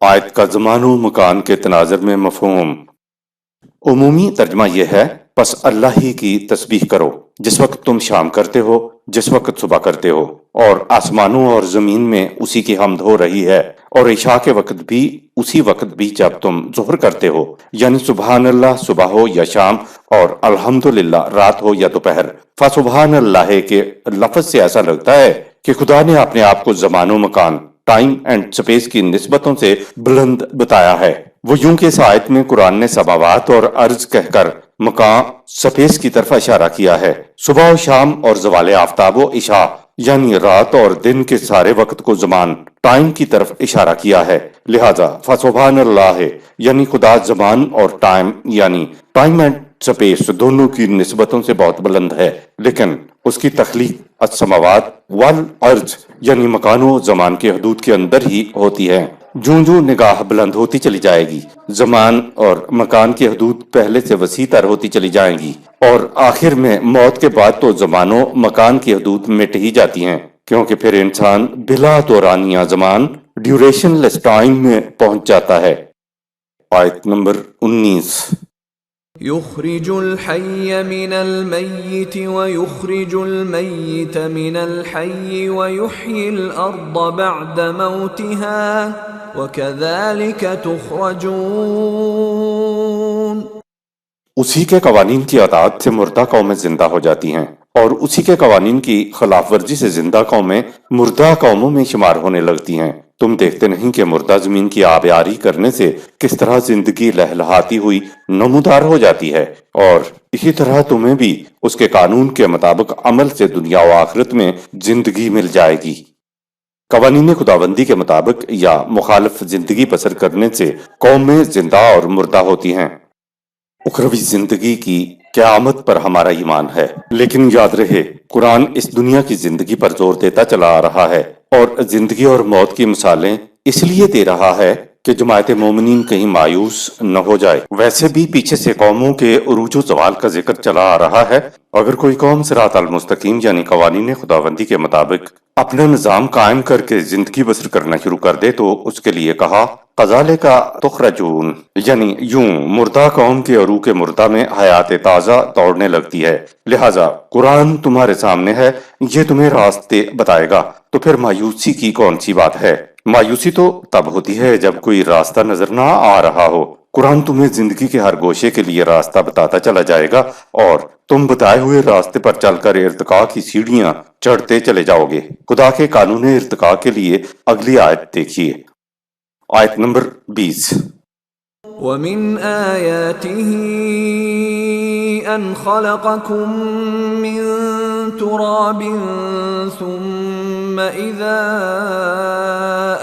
آیت کا زمان و مکان کے تناظر میں مفہوم۔ عمومی ترجمہ یہ ہے، پس اللہ ہی کی تسبیح کرو جس وقت تم شام کرتے ہو، جس وقت صبح کرتے ہو، اور آسمانوں اور زمین میں اسی کی حمد ہو رہی ہے، اور عشاء کے وقت بھی اسی وقت بھی جب تم ظہر کرتے ہو، یعنی سبحان اللہ صبح ہو یا شام اور الحمدللہ رات ہو یا دوپہر۔ فسبحان اللہ کے لفظ سے ایسا لگتا ہے کہ خدا نے اپنے آپ کو زمان و مکان، ٹائم اینڈ سپیس کی نسبتوں سے بلند بتایا ہے۔ وہ یوں کہ اس آیت میں قرآن نے سماوات اور ارض کہہ کر مکان سپیس کی طرف اشارہ کیا ہے۔ صبح و شام اور زوال آفتاب و عشاء یعنی رات اور دن کے سارے وقت کو زمان، ٹائم کی طرف اشارہ کیا ہے۔ لہذا فسبحان اللہ یعنی خدا زمان اور ٹائم یعنی ٹائم اینڈ سپیس دونوں کی نسبتوں سے بہت بلند ہے، لیکن اس کی تخلیق السماوات والارض یعنی مکان و زمان کے حدود کے اندر ہی ہوتی ہے۔ جوں جوں نگاہ بلند ہوتی چلی جائے گی، زمان اور مکان کی حدود پہلے سے وسیع تر ہوتی چلی جائیں گی، اور آخر میں موت کے بعد تو زمان و مکان کی حدود مٹ ہی جاتی ہیں، کیونکہ پھر انسان بلا دورانیہ زمان ڈیوریشن لیس ٹائم میں پہنچ جاتا ہے۔ آیت نمبر 19۔ يخرج الحي من الميت ويخرج الميت من الحي ويحيي الأرض بعد موتها وكذلك تخرجون۔ اسی کے قوانین کی اطاعت سے مردہ قومیں زندہ ہو جاتی ہیں اور اسی کے قوانین کی خلاف ورزی سے زندہ قومیں مردہ قوموں میں شمار ہونے لگتی ہیں۔ تم دیکھتے نہیں کہ مردہ زمین کی آبیاری کرنے سے کس طرح زندگی لہلہاتی ہوئی نمودار ہو جاتی ہے، اور اسی طرح تمہیں بھی اس کے قانون کے مطابق عمل سے دنیا و آخرت میں زندگی مل جائے گی۔ قوانین خداوندی کے مطابق یا مخالف زندگی بسر کرنے سے قومیں زندہ اور مردہ ہوتی ہیں۔ اخروی زندگی کی قیامت پر ہمارا ایمان ہے، لیکن یاد رہے قرآن اس دنیا کی زندگی پر زور دیتا چلا آ رہا ہے اور زندگی اور موت کی مثالیں اس لیے دے رہا ہے کہ جماعت مومنین کہیں مایوس نہ ہو جائے۔ ویسے بھی پیچھے سے قوموں کے عروج و زوال کا ذکر چلا آ رہا ہے۔ اگر کوئی قوم صراط المستقیم یعنی قوانین خداوندی کے مطابق اپنا نظام قائم کر کے زندگی بسر کرنا شروع کر دے تو اس کے لیے کہا قذالک تخرجون، یعنی یوں مردہ قوم کے عروق مردہ میں حیات تازہ توڑنے لگتی ہے۔ لہٰذا قرآن تمہارے سامنے ہے، یہ تمہیں راستے بتائے گا، تو پھر مایوسی کی کون سی بات ہے؟ مایوسی تو تب ہوتی ہے جب کوئی راستہ نظر نہ آ رہا ہو۔ قرآن تمہیں زندگی کے ہر گوشے کے لیے راستہ بتاتا چلا جائے گا اور تم بتائے ہوئے راستے پر چل کر ارتقاء کی سیڑھیاں چڑھتے چلے جاؤ گے۔ خدا کے قانون ارتقاء کے لیے اگلی آیت دیکھیے، آیت نمبر 20۔ وَمِنْ آيَاتِهِ أَنْ خَلَقَكُم مِّن تُرَابٍ ثُمَّ إِذَا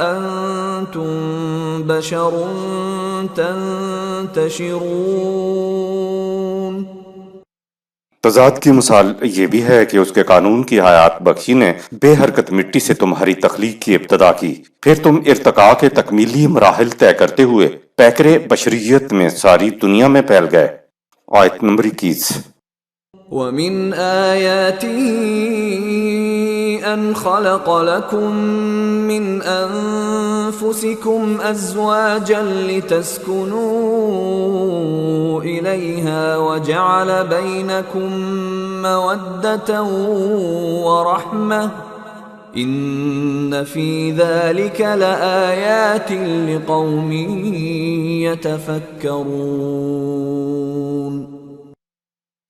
أَنْتُمْ بَشَرٌ تَنْتَشِرُونَ۔ تضاد کی مثال یہ بھی ہے کہ اس کے قانون کی حیات بخشی نے بے حرکت مٹی سے تمہاری تخلیق کی ابتدا کی، پھر تم ارتقاء کے تکمیلی مراحل طے کرتے ہوئے پیکرے بشریت میں ساری دنیا میں پھیل گئے۔ آیت نمبر 21۔ وَمِنْ آيَاتِهِ أَنْ خَلَقَ لَكُم مِّنْ أَنفُسِكُمْ أَزْوَاجًا لِتَسْكُنُوا إِلَيْهَا وَجَعَلَ بَيْنَكُم مَّوَدَّةً وَرَحْمَةً إِنَّ فِي ذَلِكَ لَآيَاتٍ لِقَوْمٍ يَتَفَكَّرُونَ۔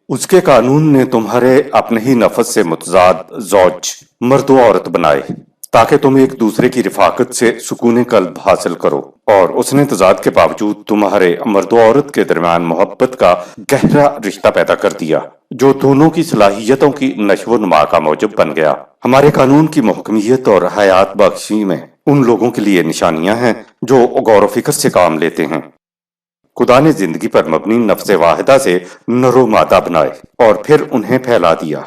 اس کے قانون نے تمہارے اپنے ہی نفس سے متضاد زوج مرد و عورت بنائے تاکہ تم ایک دوسرے کی رفاقت سے سکون قلب حاصل کرو، اور اس نے تضاد کے باوجود تمہارے مرد و عورت کے درمیان محبت کا گہرا رشتہ پیدا کر دیا جو دونوں کی صلاحیتوں کی نشو و نما کا موجب بن گیا۔ ہمارے قانون کی محکمیت اور حیات بخشی میں ان لوگوں کے لیے نشانیاں ہیں جو غور و فکر سے کام لیتے ہیں۔ خدا نے زندگی پر مبنی نفس واحدہ سے نر و مادہ بنائے اور پھر انہیں پھیلا دیا۔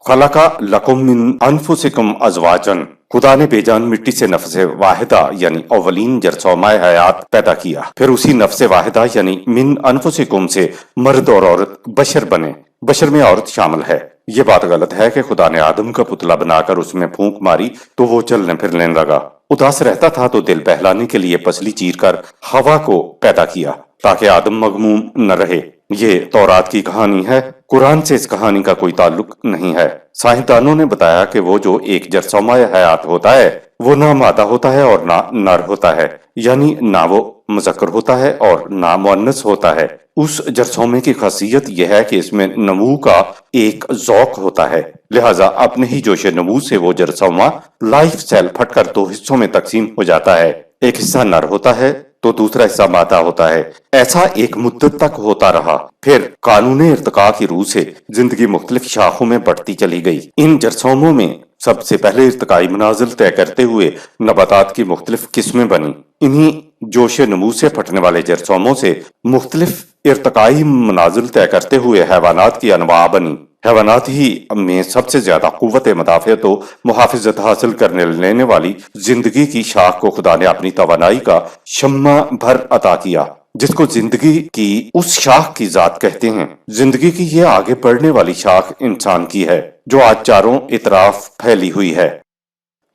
خلق لکم من انفسکم ازواجا، خدا نے بے جان مٹی سے نفس واحدہ یعنی اولین جرثومہ حیات پیدا کیا، پھر اسی نفس واحدہ یعنی من انفسکم سے مرد اور عورت بشر بنے۔ بشر میں عورت شامل ہے۔ یہ بات غلط ہے کہ خدا نے آدم کا پتلا بنا کر اس میں پھونک ماری تو وہ چلنے پھرنے لگا۔ اداس رہتا تھا تو دل بہلانے کے لیے پسلی چیر کر ہوا کو پیدا کیا تاکہ آدم مغموم نہ رہے۔ یہ تورات کی کہانی ہے، قرآن سے اس کہانی کا کوئی تعلق نہیں ہے۔ سائنسدانوں نے بتایا کہ وہ جو ایک جرثومہ حیات ہوتا ہے وہ نہ مادہ ہوتا ہے اور نہ نر ہوتا ہے، یعنی نہ وہ مذکر ہوتا ہے اور نہ مؤنث ہوتا ہے۔ اس جرثومے کی خاصیت یہ ہے کہ اس میں نمو کا ایک ذوق ہوتا ہے، لہٰذا اپنے ہی جوش نمو سے وہ جرثومہ لائف سیل پھٹ کر دو حصوں میں تقسیم ہو جاتا ہے، ایک حصہ نر ہوتا ہے تو دوسرا حصہ مادہ ہوتا ہے۔ ایسا ایک مدت تک ہوتا رہا، پھر قانون ارتقاء کی روح سے زندگی مختلف شاخوں میں بڑھتی چلی گئی۔ ان جرثوموں میں سب سے پہلے ارتقائی منازل طے کرتے ہوئے نباتات کی مختلف قسمیں بنی۔ انہی جوش نمو سے پھٹنے والے جرثوموں سے مختلف ارتقائی منازل طے کرتے ہوئے حیوانات کی انواع بنی۔ حیوانات ہی میں سب سے زیادہ قوت مدافعت و محافظت حاصل کرنے لینے والی زندگی کی شاخ کو خدا نے اپنی توانائی کا شمع بھر عطا کیا، جس کو زندگی کی اس شاخ کی ذات کہتے ہیں۔ زندگی کی یہ آگے بڑھنے والی شاخ انسان کی ہے جو آج چاروں اطراف پھیلی ہوئی ہے۔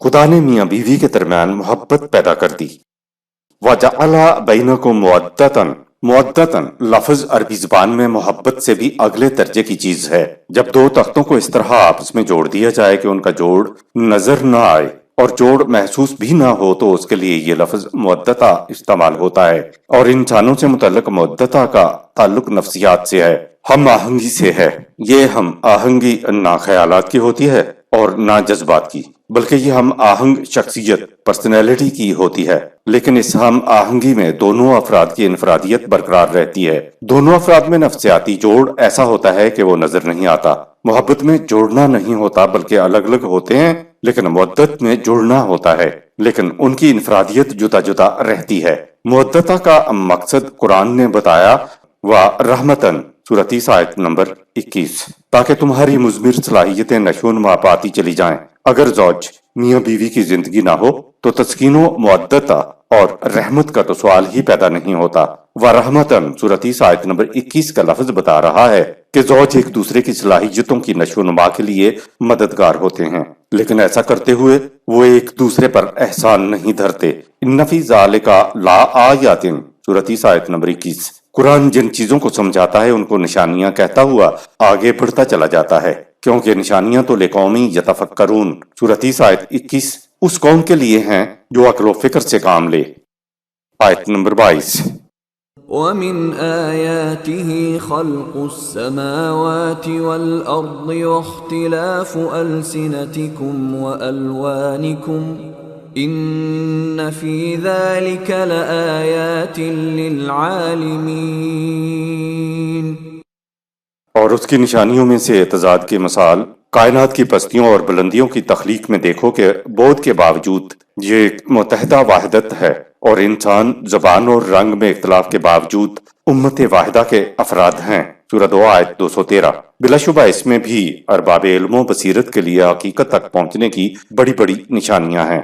خدا نے میاں بیوی کے درمیان محبت پیدا کر دی۔ وَجَعَلَ بَيْنَكُمْ مَوَدَّةً، مودتاً لفظ عربی زبان میں محبت سے بھی اگلے درجے کی چیز ہے۔ جب دو تختوں کو اس طرح آپس میں جوڑ دیا جائے کہ ان کا جوڑ نظر نہ آئے اور جوڑ محسوس بھی نہ ہو تو اس کے لیے یہ لفظ مودتا استعمال ہوتا ہے، اور انسانوں سے متعلق مودتا کا تعلق نفسیات سے ہے، ہم آہنگی سے ہے۔ یہ ہم آہنگی نہ خیالات کی ہوتی ہے اور نہ جذبات کی، بلکہ یہ ہم آہنگ شخصیت پرسنالٹی کی ہوتی ہے۔ لیکن اس ہم آہنگی میں دونوں افراد کی انفرادیت برقرار رہتی ہے۔ دونوں افراد میں نفسیاتی جوڑ ایسا ہوتا ہے کہ وہ نظر نہیں آتا۔ محبت میں جوڑنا نہیں ہوتا بلکہ الگ الگ ہوتے ہیں، لیکن مودت میں جڑنا ہوتا ہے، لیکن ان کی انفرادیت جدا جدا رہتی ہے۔ مودتا کا مقصد قرآن نے بتایا وَرَحْمَتً سورہ 30 آیت نمبر 21، تاکہ تمہاری مضمر صلاحیتیں نشو و نما پاتی چلی جائیں۔ اگر زوج میاں بیوی کی زندگی نہ ہو تو تسکین و مودتا اور رحمت کا تو سوال ہی پیدا نہیں ہوتا۔ ورحمتن سورۃ 30 آیت نمبر 21 کا لفظ بتا رہا ہے کہ زوج ایک دوسرے کی صلاحیتوں کی نشو و نما کے لیے مددگار ہوتے ہیں، لیکن ایسا کرتے ہوئے وہ ایک دوسرے پر احسان نہیں دھرتے۔ ان فی ذالک لآیات سورۃ 30 آیت نمبر 21۔ قرآن جن چیزوں کو سمجھاتا ہے ان کو نشانیاں کہتا ہوا آگے بڑھتا چلا جاتا ہے، کیونکہ نشانیاں تو لقوم یتفکرون سورۃ 30 آیت 21 اس قوم کے لیے ہیں جو عقل و فکر سے کام لے۔ آیت نمبر 22۔ وَمِنْ آيَاتِهِ خَلْقُ السَّمَاوَاتِ وَالْأَرْضِ وَاخْتِلَافُ أَلْسِنَتِكُمْ وَأَلْوَانِكُمْ إِنَّ فِي ذَلِكَ لَآيَاتٍ لِلْعَالِمِينَ۔ اور اس کی نشانیوں میں سے اعتضاد کی مثال کائنات کی پستیوں اور بلندیوں کی تخلیق میں دیکھو کہ بعد کے باوجود یہ ایک متحدہ واحدت ہے، اور انسان زبان اور رنگ میں اختلاف کے باوجود امت واحدہ کے افراد ہیں۔ سورہ 2 آیت 213۔ بلا شبہ اس میں بھی ارباب علم و بصیرت کے لیے حقیقت تک پہنچنے کی بڑی بڑی نشانیاں ہیں۔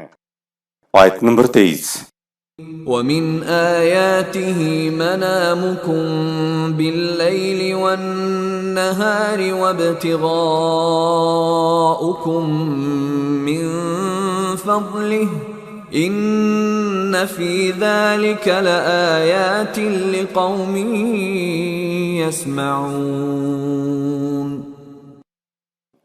آیت نمبر 23۔ وَمِنْ آيَاتِهِ مَنَامُكُمْ بِاللَّيْلِ وَالنَّهَارِ وَابْتِغَاؤُكُمْ مِنْ فَضْلِهِ إِنَّ فِي ذَلِكَ لَآيَاتٍ لِقَوْمٍ يَسْمَعُونَ۔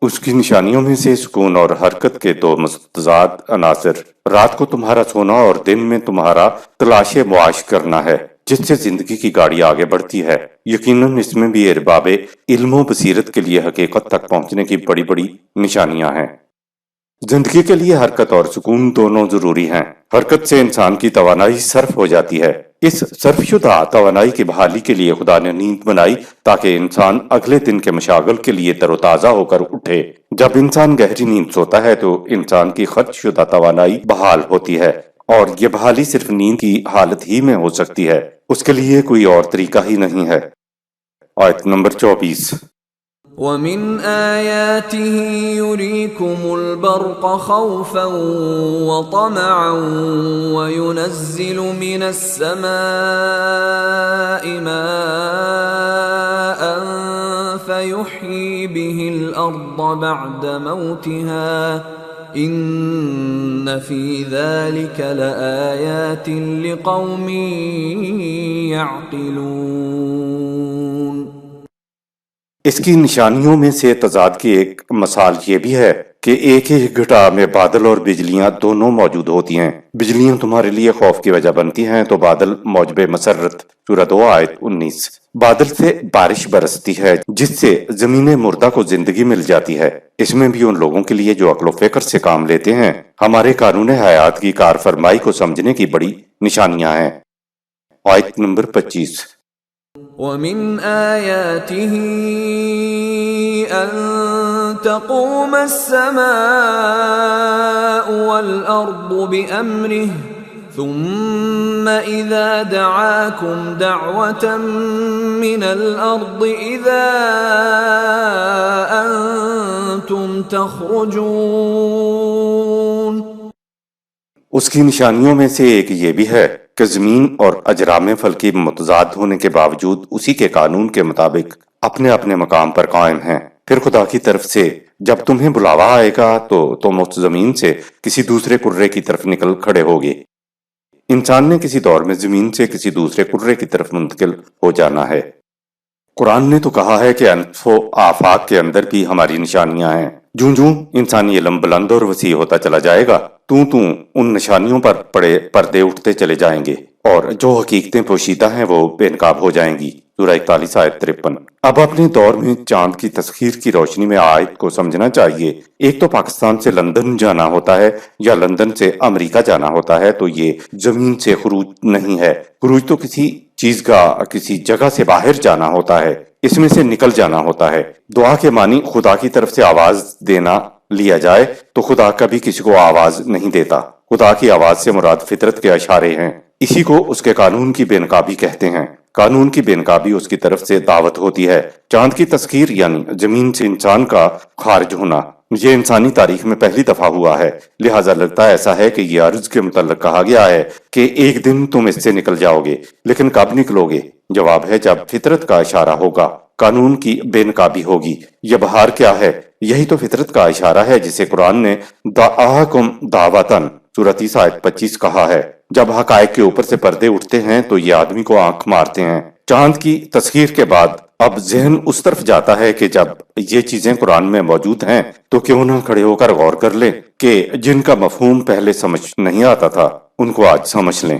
اس کی نشانیوں میں سے سکون اور حرکت کے دو متضاد عناصر، رات کو تمہارا سونا اور دن میں تمہارا تلاش معاش کرنا ہے، جس سے زندگی کی گاڑی آگے بڑھتی ہے۔ یقیناً اس میں بھی ارباب علم و بصیرت کے لیے حقیقت تک پہنچنے کی بڑی بڑی نشانیاں ہیں۔ زندگی کے لیے حرکت اور سکون دونوں ضروری ہیں۔ حرکت سے انسان کی توانائی صرف ہو جاتی ہے۔ اس صرف شدہ توانائی کی بحالی کے لیے خدا نے نیند بنائی تاکہ انسان اگلے دن کے مشاغل کے لیے تر و تازہ ہو کر اٹھے۔ جب انسان گہری نیند سوتا ہے تو انسان کی خرچ شدہ توانائی بحال ہوتی ہے، اور یہ بحالی صرف نیند کی حالت ہی میں ہو سکتی ہے، اس کے لیے کوئی اور طریقہ ہی نہیں ہے۔ آیت نمبر 24۔ وَمِنْ آيَاتِهِ يُرِيكُمُ الْبَرْقَ خَوْفًا وَطَمَعًا وَيُنَزِّلُ مِنَ السَّمَاءِ مَاءً فَيُحْيِي بِهِ الْأَرْضَ بَعْدَ مَوْتِهَا إِنَّ فِي ذَلِكَ لَآيَاتٍ لِقَوْمٍ يَعْقِلُونَ۔ اس کی نشانیوں میں سے تضاد کی ایک مثال یہ بھی ہے کہ ایک ہی گھٹا میں بادل اور بجلیاں دونوں موجود ہوتی ہیں۔ بجلیاں تمہارے لیے خوف کی وجہ بنتی ہیں تو بادل موجب مسرت سورہ 2 آیت 19۔ بادل سے بارش برستی ہے جس سے زمین مردہ کو زندگی مل جاتی ہے۔ اس میں بھی ان لوگوں کے لیے جو عقل و فکر سے کام لیتے ہیں ہمارے قانون حیات کی کار فرمائی کو سمجھنے کی بڑی نشانیاں ہیں۔ آیت نمبر 25۔ وَمِنْ آيَاتِهِ أَن تَقُومَ السَّمَاءُ وَالْأَرْضُ بِأَمْرِهِ ثُمَّ إِذَا دَعَاكُمْ دَعْوَةً مِّنَ الْأَرْضِ إِذَا أَنْتُمْ تَخْرُجُونَ۔ اس کی نشانیوں میں سے ایک یہ بھی ہے کہ زمین اور اجرام فلکی متضاد ہونے کے باوجود اسی کے قانون کے مطابق اپنے اپنے مقام پر قائم ہیں۔ پھر خدا کی طرف سے جب تمہیں بلاوا آئے گا تو تم اس زمین سے کسی دوسرے کرے کی طرف نکل کھڑے ہوگے۔ انسان نے کسی دور میں زمین سے کسی دوسرے کرے کی طرف منتقل ہو جانا ہے۔ قرآن نے تو کہا ہے کہ انف و آفاق کے اندر بھی ہماری نشانیاں ہیں۔ جوں جوں انسانی علم بلند اور وسیع ہوتا چلا جائے گا توں ان نشانیوں پر پڑے پردے اٹھتے چلے جائیں گے، اور جو حقیقتیں پوشیدہ ہیں وہ بے نقاب ہو جائیں گی۔ سورہ 41 آیت 53۔ اب اپنے دور میں چاند کی تسخیر کی روشنی میں آیت کو سمجھنا چاہیے۔ ایک تو پاکستان سے لندن جانا ہوتا ہے یا لندن سے امریکہ جانا ہوتا ہے تو یہ زمین سے خروج نہیں ہے۔ خروج تو کسی چیز کا کسی جگہ سے باہر جانا ہوتا ہے، اس میں سے نکل جانا ہوتا ہے۔ دعا کے معنی خدا کی طرف سے آواز دینا لیا جائے تو خدا کبھی کسی کو آواز نہیں دیتا۔ خدا کی آواز سے مراد فطرت کے اشارے ہیں، اسی کو اس کے قانون کی بے نقابی کہتے ہیں۔ قانون کی بے نقابی اس کی طرف سے دعوت ہوتی ہے۔ چاند کی تسخیر یعنی زمین سے انسان کا خارج ہونا یہ انسانی تاریخ میں پہلی دفعہ ہوا ہے، لہٰذا لگتا ایسا ہے کہ یہ عرض کے متعلق کہا گیا ہے کہ ایک دن تم اس سے نکل جاؤ گے، لیکن کب نکلو گے؟ جواب ہے جب فطرت کا اشارہ ہوگا، قانون کی بے نقابی ہوگی۔ یہ بہار کیا ہے؟ یہی تو فطرت کا اشارہ ہے جسے قرآن نے دعاکم دعوتن سورۃ 30 آیت 25 کہا ہے۔ جب حقائق کے اوپر سے پردے اٹھتے ہیں تو یہ آدمی کو آنکھ مارتے ہیں۔ چاند کی تسخیر کے بعد اب ذہن اس طرف جاتا ہے کہ جب یہ چیزیں قرآن میں موجود ہیں تو کیوں نہ کھڑے ہو کر غور کر لیں کہ جن کا مفہوم پہلے سمجھ نہیں آتا تھا ان کو آج سمجھ لیں۔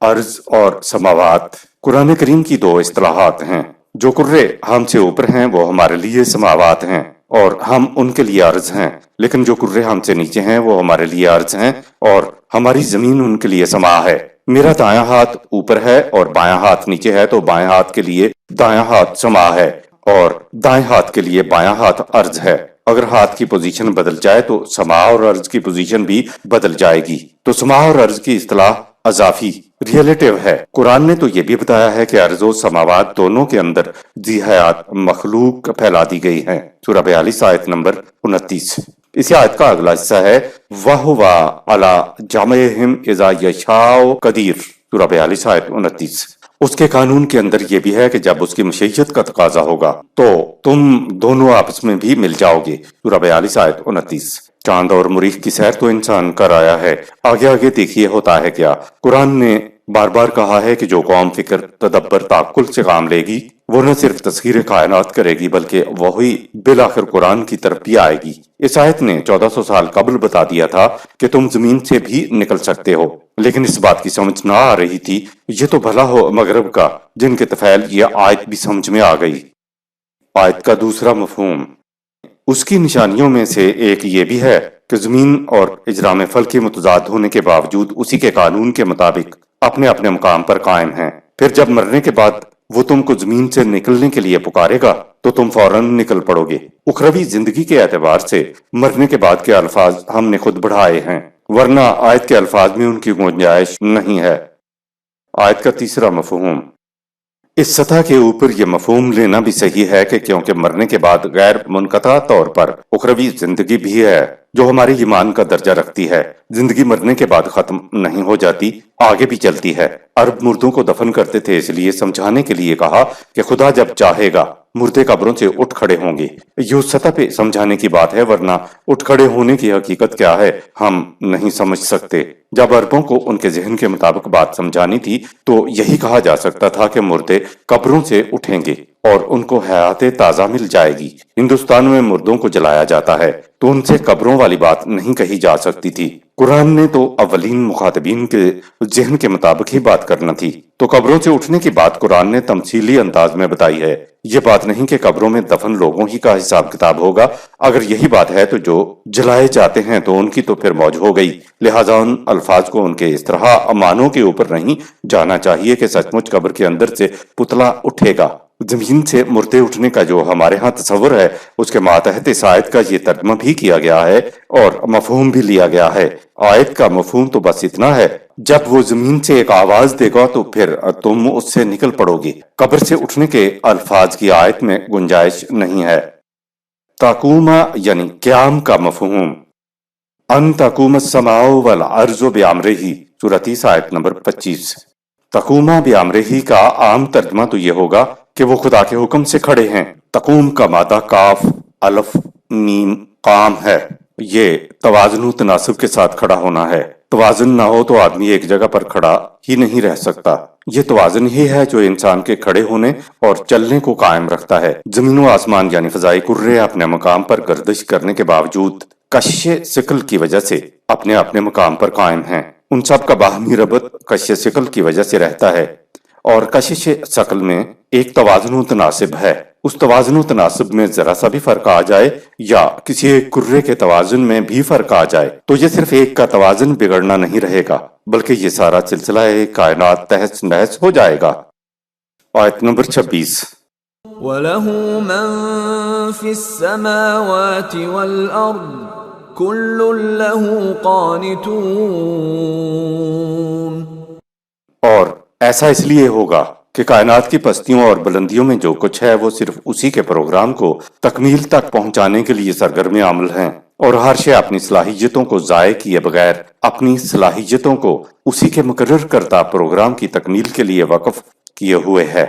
ارض اور سماوات قرآن کریم کی دو اصطلاحات ہیں۔ جو کرے ہم سے اوپر ہیں وہ ہمارے لیے سماوات ہیں اور ہم ان کے لیے ارض ہیں، لیکن جو کرے ہم سے نیچے ہیں وہ ہمارے لیے ارض ہیں اور ہماری زمین ان کے لیے سما ہے۔ میرا دایاں ہاتھ اوپر ہے اور بایاں ہاتھ نیچے ہے تو بایاں ہاتھ کے لیے دایاں ہاتھ سما ہے اور دائیں ہاتھ کے لیے بایاں ہاتھ ارض ہے۔ اگر ہاتھ کی پوزیشن بدل جائے تو سما اور ارض کی پوزیشن بھی بدل جائے گی۔ تو سما اور ارض کی اصطلاح اضافی ریلیٹیو ہے۔ قرآن نے تو یہ بھی بتایا ہے کہ ارض و سماوات دونوں کے اندر ذی حیات مخلوق پھیلا دی گئی ہیں۔ سورہ 42 آیت نمبر 29۔ اسی آیت کا اگلا حصہ ہے وَهُوَ عَلَى جَمْعِهِمْ إِذَا يَشَاءُ قَدِيرٌ سورہ 42 آیت 29۔ اس کے قانون کے اندر یہ بھی ہے کہ جب اس کی مشیت کا تقاضا ہوگا تو تم دونوں آپس میں بھی مل جاؤ گے۔ سورہ 42 آیت 29۔ چاند اور مریخ کی سیر تو انسان کر آیا ہے، آگے آگے دیکھیے ہوتا ہے کیا۔ قرآن نے بار بار کہا ہے کہ جو قوم فکر تدبر تعقل سے کام لے گی وہ نہ صرف تسخیر کائنات کرے گی بلکہ وہی بالآخر قرآن کی طرف بھی آئے گی۔ اس آیت نے 1400 سال قبل بتا دیا تھا کہ تم زمین سے بھی نکل سکتے ہو، لیکن اس بات کی سمجھ نہ آ رہی تھی۔ یہ تو بھلا ہو مغرب کا جن کے طفیل یہ آیت بھی سمجھ میں آ گئی۔ آیت کا دوسرا مفہوم، اس کی نشانیوں میں سے ایک یہ بھی ہے کہ زمین اور اجرام فلکی متضاد ہونے کے باوجود اسی کے قانون کے مطابق اپنے اپنے مقام پر قائم ہیں۔ پھر جب مرنے کے بعد وہ تم کو زمین سے نکلنے کے لیے پکارے گا تو تم فوراً نکل پڑو گے۔ اخروی زندگی کے اعتبار سے مرنے کے بعد کے الفاظ ہم نے خود بڑھائے ہیں، ورنہ آیت کے الفاظ میں ان کی گنجائش نہیں ہے۔ آیت کا تیسرا مفہوم، اس سطح کے اوپر یہ مفہوم لینا بھی صحیح ہے کہ کیونکہ مرنے کے بعد غیر منقطع طور پر اخروی زندگی بھی ہے جو ہماری ایمان کا درجہ رکھتی ہے۔ زندگی مرنے کے بعد ختم نہیں ہو جاتی، آگے بھی چلتی ہے۔ عرب مردوں کو دفن کرتے تھے اس لیے سمجھانے کے لیے کہا کہ خدا جب چاہے گا مردے قبروں سے اٹھ کھڑے ہوں گے۔ یہ اس سطح پہ سمجھانے کی بات ہے، ورنہ اٹھ کھڑے ہونے کی حقیقت کیا ہے ہم نہیں سمجھ سکتے۔ جب عربوں کو ان کے ذہن کے مطابق بات سمجھانی تھی تو یہی کہا جا سکتا تھا کہ مردے قبروں سے اٹھیں گے اور ان کو حیات تازہ مل جائے گی۔ ہندوستان میں مردوں کو جلایا جاتا ہے تو ان سے قبروں والی بات نہیں کہی جا سکتی تھی۔ قرآن نے تو اولین مخاطبین کے ذہن کے مطابق ہی بات کرنا تھی، تو قبروں سے اٹھنے کی بات قرآن نے تمثیلی انداز میں بتائی ہے۔ یہ بات نہیں کہ قبروں میں دفن لوگوں ہی کا حساب کتاب ہوگا۔ اگر یہی بات ہے تو جو جلائے جاتے ہیں تو ان کی تو پھر موج ہو گئی، لہٰذا ان الفاظ کو ان کے اس طرح امانوں کے اوپر نہیں جانا چاہیے کہ سچ مچ قبر کے اندر سے پتلا اٹھے گا۔ زمین سے مردے اٹھنے کا جو ہمارے ہاں تصور ہے اس کے ماتحت اس آیت کا یہ ترجمہ بھی کیا گیا ہے اور مفہوم بھی لیا گیا ہے۔ آیت کا مفہوم تو بس اتنا ہے، جب وہ زمین سے ایک آواز دے گا تو پھر تم اس سے نکل پڑو گے۔ قبر سے اٹھنے کے الفاظ کی آیت میں گنجائش نہیں ہے۔ تقوما یعنی قیام کا مفہوم، ان تقوم السماء والارض بامرہ سورہ 30 آیت نمبر 25۔ تقوما بامرہ کا عام ترجمہ تو یہ ہوگا کہ وہ خدا کے حکم سے کھڑے ہیں۔ تقوم کا مادہ کاف الف میم قام ہے، یہ توازن و تناسب کے ساتھ کھڑا ہونا ہے۔ توازن نہ ہو تو آدمی ایک جگہ پر کھڑا ہی نہیں رہ سکتا۔ یہ توازن ہی ہے جو انسان کے کھڑے ہونے اور چلنے کو قائم رکھتا ہے۔ زمین و آسمان یعنی فضائی کرے اپنے مقام پر گردش کرنے کے باوجود کشش ثقل کی وجہ سے اپنے اپنے مقام پر قائم ہیں۔ ان سب کا باہمی ربط کشش ثقل کی وجہ سے رہتا ہے، اور کشش ثقل میں ایک توازن و تناسب ہے۔ اس توازن و تناسب میں ذرا سا بھی فرق آ جائے یا کسی ایک کرے کے توازن میں بھی فرق آ جائے تو یہ صرف ایک کا توازن بگڑنا نہیں رہے گا بلکہ یہ سارا سلسلہ کائنات تہس نہس ہو جائے گا۔ آیت نمبر 26۔ وَلَهُ مَن فِي السَّمَاوَاتِ وَالْأَرْضِ كُلٌّ لَهُ قَانِتُونَ۔ اور ایسا اس لیے ہوگا کہ کائنات کی پستیوں اور بلندیوں میں جو کچھ ہے وہ صرف اسی کے پروگرام کو تکمیل تک پہنچانے کے لیے سرگرم عمل ہیں، اور ہر شے اپنی صلاحیتوں کو ضائع کیے بغیر اپنی صلاحیتوں کو اسی کے مقرر کردہ پروگرام کی تکمیل کے لیے وقف کیے ہوئے ہے۔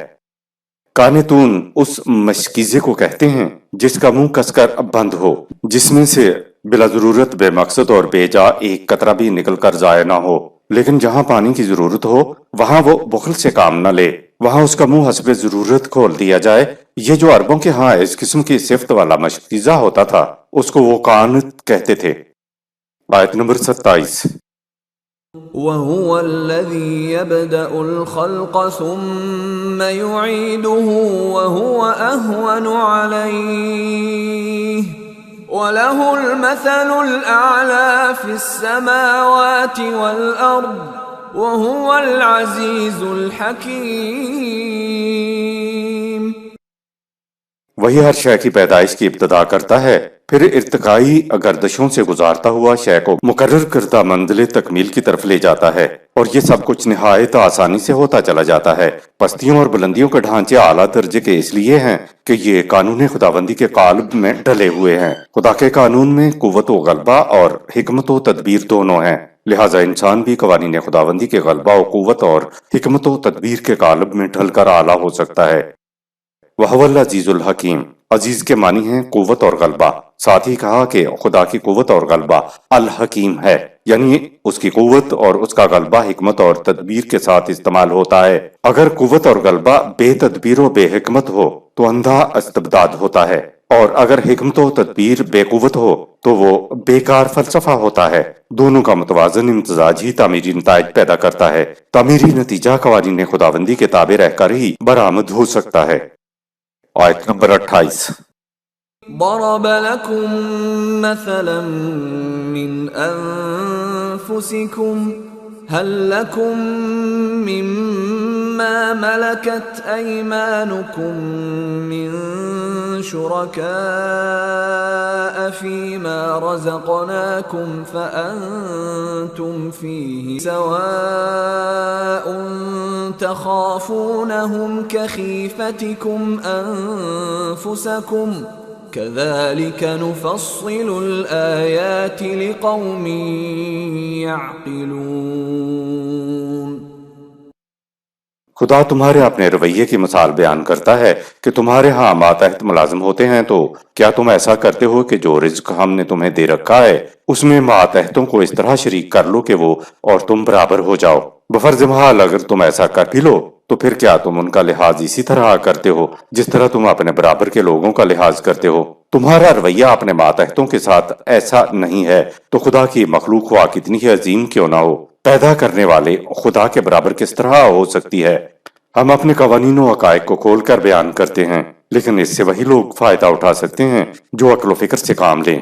قانتون اس مشکیزے کو کہتے ہیں جس کا منہ کس کر بند ہو، جس میں سے بلا ضرورت بے مقصد اور بے جا ایک قطرہ بھی نکل کر ضائع نہ ہو، لیکن جہاں پانی کی ضرورت ہو وہاں وہ بخل سے کام نہ لے، وہاں اس کا منہ حسب ضرورت کھول دیا جائے۔ یہ جو عربوں کے ہاں اس قسم کی صفت والا مشکیزہ ہوتا تھا اس کو وہ قانت کہتے تھے۔ آیت نمبر 27۔ وَهُوَ الَّذِي يَبْدَأُ الْخَلْقَ ثُمَّ يُعِيدُهُ وَهُوَ أَهْوَنُ عَلَيْهِ وَلَهُ الْمَثَلُ الْأَعْلَى فِي السَّمَاوَاتِ وَالْأَرْضِ وَهُوَ الْعَزِيزُ الْحَكِيمُ۔ وہی ہر شے کی پیدائش کی ابتدا کرتا ہے، پھر ارتقائی گردشوں سے گزارتا ہوا شے کو مقرر کردہ منزل تکمیل کی طرف لے جاتا ہے، اور یہ سب کچھ نہایت آسانی سے ہوتا چلا جاتا ہے۔ پستیوں اور بلندیوں کے ڈھانچے اعلیٰ درجے کے اس لیے ہیں کہ یہ قانون خداوندی کے قالب میں ڈھلے ہوئے ہیں۔ خدا کے قانون میں قوت و غلبہ اور حکمت و تدبیر دونوں ہیں، لہٰذا انسان بھی قوانین خداوندی کے غلبہ و قوت اور حکمت و تدبیر کے قالب میں ڈھل کر اعلیٰ ہو سکتا ہے۔ وَهُوَ الْعَزِيزُ الْحَكِيمُ، عزیز کے معنی ہیں قوت اور غلبہ، ساتھ ہی کہا کہ خدا کی قوت اور غلبہ الحکیم ہے، یعنی اس کی قوت اور اس کا غلبہ حکمت اور تدبیر کے ساتھ استعمال ہوتا ہے۔ اگر قوت اور غلبہ بے تدبیر و بے حکمت ہو تو اندھا استبداد ہوتا ہے، اور اگر حکمت و تدبیر بے قوت ہو تو وہ بیکار فلسفہ ہوتا ہے۔ دونوں کا متوازن امتزاج ہی تعمیری نتائج پیدا کرتا ہے۔ تعمیری نتیجہ قوانین خداوندی کے تابع رہ کر ہی برآمد ہو سکتا ہے۔ آیت نمبر 28۔ ضرب لكم مثلا من أنفسكم هل لكم مما ملكت أيمانكم من شركاء فيما رزقناكم فأنتم فيه سواء تخافونهم كخيفتكم أنفسكم كذلك نفصل الآيات لقوم يعقلون۔ خدا تمہارے اپنے رویے کی مثال بیان کرتا ہے کہ تمہارے ہاں ماتحت ملازم ہوتے ہیں، تو کیا تم ایسا کرتے ہو کہ جو رزق ہم نے تمہیں دے رکھا ہے اس میں ماتحتوں کو اس طرح شریک کر لو کہ وہ اور تم برابر ہو جاؤ؟ بفرض محال اگر تم ایسا کر بھی لو تو پھر کیا تم ان کا لحاظ اسی طرح کرتے ہو جس طرح تم اپنے برابر کے لوگوں کا لحاظ کرتے ہو؟ تمہارا رویہ اپنے ماتحتوں کے ساتھ ایسا نہیں ہے تو خدا کی مخلوق ہوا کتنی ہی عظیم کیوں نہ ہو، پیدا کرنے والے خدا کے برابر کس طرح ہو سکتی ہے؟ ہم اپنے قوانین و حقائق کو کھول کر بیان کرتے ہیں، لیکن اس سے وہی لوگ فائدہ اٹھا سکتے ہیں جو عقل و فکر سے کام لیں۔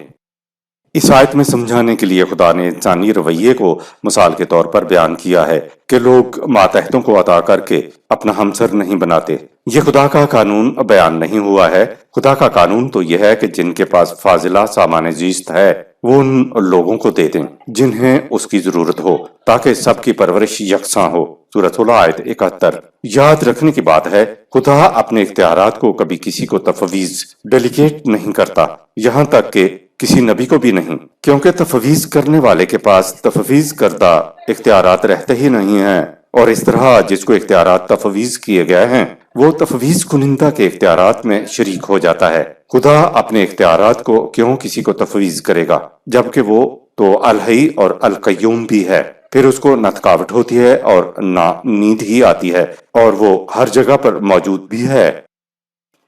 اس آیت میں سمجھانے کے لیے خدا نے انسانی رویے کو مثال کے طور پر بیان کیا ہے کہ لوگ ماتحتوں کو عطا کر کے اپنا ہمسر نہیں بناتے۔ یہ خدا کا قانون بیان نہیں ہوا ہے۔ خدا کا قانون تو یہ ہے کہ جن کے پاس فاضلہ سامان زیست ہے وہ ان لوگوں کو دے دیں جنہیں اس کی ضرورت ہو، تاکہ سب کی پرورش یکساں ہو۔ سورۃ الہ آیت 71۔ یاد رکھنے کی بات ہے خدا اپنے اختیارات کو کبھی کسی کو تفویض ڈیلیگیٹ نہیں کرتا، یہاں تک کہ کسی نبی کو بھی نہیں، کیونکہ تفویض کرنے والے کے پاس تفویض کردہ اختیارات رہتے ہی نہیں ہیں، اور اس طرح جس کو اختیارات تفویض کیے گئے ہیں وہ تفویض کنندہ کے اختیارات میں شریک ہو جاتا ہے۔ خدا اپنے اختیارات کو کیوں کسی کو تفویض کرے گا جبکہ وہ تو الحی اور القیوم بھی ہے؟ پھر اس کو نہ تھکاوٹ ہوتی ہے اور نہ نیند ہی آتی ہے، اور وہ ہر جگہ پر موجود بھی ہے۔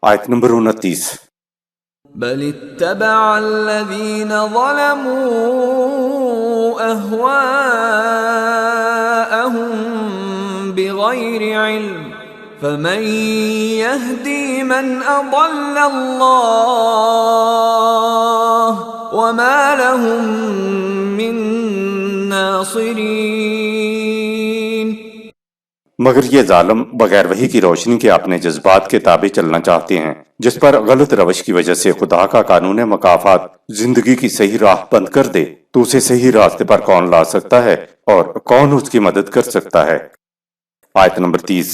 آیت نمبر 29۔ بل اتبع الذين ظلموا أهواءهم بغير علم فمن يهدي من أضل الله وما لهم من ناصرين۔ مگر یہ ظالم بغیر وحی کی روشنی کے اپنے جذبات کے تابع چلنا چاہتے ہیں، جس پر غلط روش کی وجہ سے خدا کا قانون مکافات زندگی کی صحیح راہ بند کر دے تو اسے صحیح راستے پر کون لا سکتا ہے اور کون اس کی مدد کر سکتا ہے؟ آیت نمبر 30۔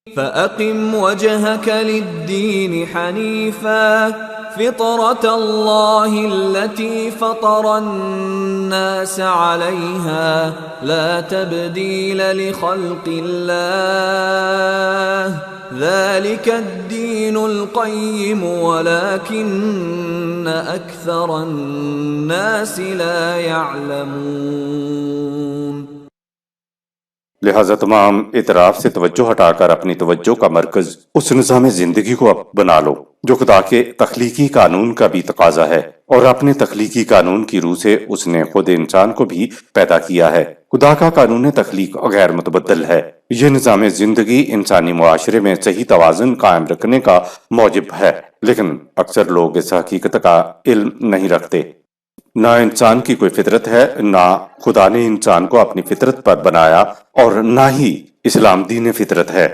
فأقم وجهك للدين حنيفا فطرة الله التي فطر الناس عليها لا تبديل لخلق الله ذلك الدين القيم ولكن أكثر الناس لا يعلمون۔ لہذا تمام اعتراف سے توجہ ہٹا کر اپنی توجہ کا مرکز اس نظام زندگی کو بنا لو جو خدا کے تخلیقی قانون کا بھی تقاضا ہے، اور اپنے تخلیقی قانون کی روح سے اس نے خود انسان کو بھی پیدا کیا ہے۔ خدا کا قانون تخلیق غیر متبدل ہے۔ یہ نظام زندگی انسانی معاشرے میں صحیح توازن قائم رکھنے کا موجب ہے، لیکن اکثر لوگ اس حقیقت کا علم نہیں رکھتے۔ نہ انسان کی کوئی فطرت ہے، نہ خدا نے انسان کو اپنی فطرت پر بنایا، اور نہ ہی اسلام دین فطرت ہے۔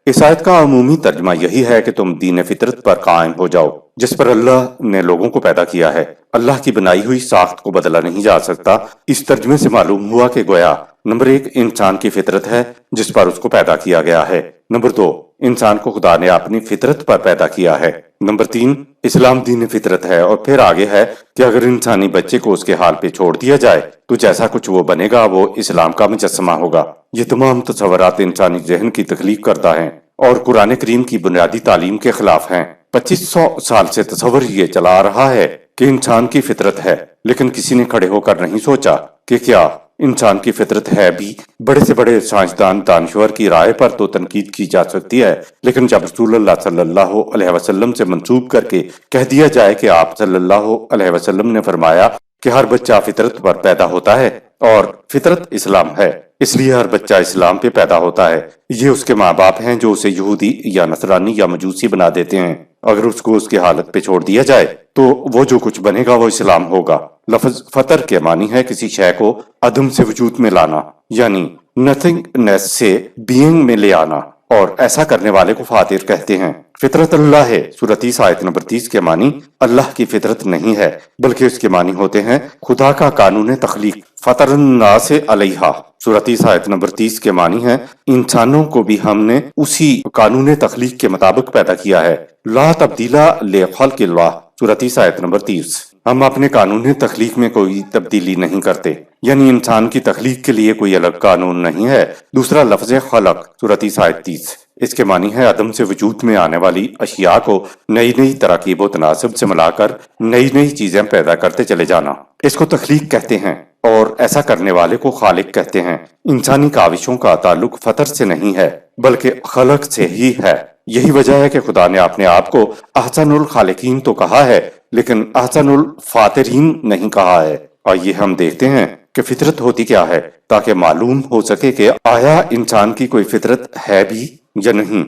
اس آیت کا عمومی ترجمہ یہی ہے کہ تم دین فطرت پر قائم ہو جاؤ جس پر اللہ نے لوگوں کو پیدا کیا ہے۔ اللہ کی بنائی ہوئی ساخت کو بدلا نہیں جا سکتا۔ اس ترجمے سے معلوم ہوا کہ گویا نمبر 1 انسان کی فطرت ہے جس پر اس کو پیدا کیا گیا ہے، نمبر 2 انسان کو خدا نے اپنی فطرت پر پیدا کیا ہے، نمبر 3 اسلام دین فطرت ہے، اور پھر آگے ہے کہ اگر انسانی بچے کو اس کے حال پہ چھوڑ دیا جائے تو جیسا کچھ وہ بنے گا وہ اسلام کا مجسمہ ہوگا۔ یہ تمام تصورات انسانی ذہن کی تخلیق کرتا ہے اور قرآن کریم کی بنیادی تعلیم کے خلاف ہیں۔ 2500 سال سے تصور یہ چلا آ رہا ہے کہ انسان کی فطرت ہے، لیکن کسی نے کھڑے ہو کر نہیں سوچا کہ کیا انسان کی فطرت ہے بھی۔ بڑے سے بڑے سائنسدان دانشور کی رائے پر تو تنقید کی جا سکتی ہے، لیکن جب رسول اللہ صلی اللہ علیہ وسلم سے منسوب کر کے کہہ دیا جائے کہ آپ صلی اللہ علیہ وسلم نے فرمایا کہ ہر بچہ فطرت پر پیدا ہوتا ہے اور فطرت اسلام ہے، اس لیے ہر بچہ اسلام پہ پیدا ہوتا ہے، یہ اس کے ماں باپ ہیں جو اسے یہودی یا نصرانی یا مجوسی بنا دیتے ہیں۔ اگر اس کو اس کی حالت پہ چھوڑ دیا جائے تو وہ جو کچھ بنے گا وہ اسلام ہوگا۔ لفظ فطر کے معنی ہے کسی شے کو عدم سے وجود میں لانا، یعنی نتھنگنیس سے بینگ میں لے آنا، اور ایسا کرنے والے کو فاطر کہتے ہیں۔ فطرت اللہ ہے سورۃ 30 آیت نمبر 30 کے معنی اللہ کی فطرت نہیں ہے، بلکہ اس کے معنی ہوتے ہیں خدا کا قانون تخلیق۔ فطر الناس علیہا سورۃ 30 آیت نمبر 30 کے معنی ہے انسانوں کو بھی ہم نے اسی قانون تخلیق کے مطابق پیدا کیا ہے۔ لا تبدیل لخلق اللہ سورۃ 30 آیت نمبر 30۔ ہم اپنے قانون تخلیق میں کوئی تبدیلی نہیں کرتے، یعنی انسان کی تخلیق کے لیے کوئی الگ قانون نہیں ہے۔ دوسرا لفظ خلق سورۃ 30 آیت 30، اس کے معنی ہے عدم سے وجود میں آنے والی اشیاء کو نئی نئی تراکیب و تناسب سے ملا کر نئی نئی چیزیں پیدا کرتے چلے جانا، اس کو تخلیق کہتے ہیں، اور ایسا کرنے والے کو خالق کہتے ہیں۔ انسانی کاوشوں کا تعلق فطر سے نہیں ہے بلکہ خلق سے ہی ہے۔ یہی وجہ ہے کہ خدا نے اپنے آپ کو احسن الخالقین تو کہا ہے لیکن احسن الفاطرین نہیں کہا ہے۔ آئیے ہم دیکھتے ہیں کہ فطرت ہوتی کیا ہے تاکہ معلوم ہو سکے کہ آیا انسان کی کوئی فطرت ہے بھی یا نہیں۔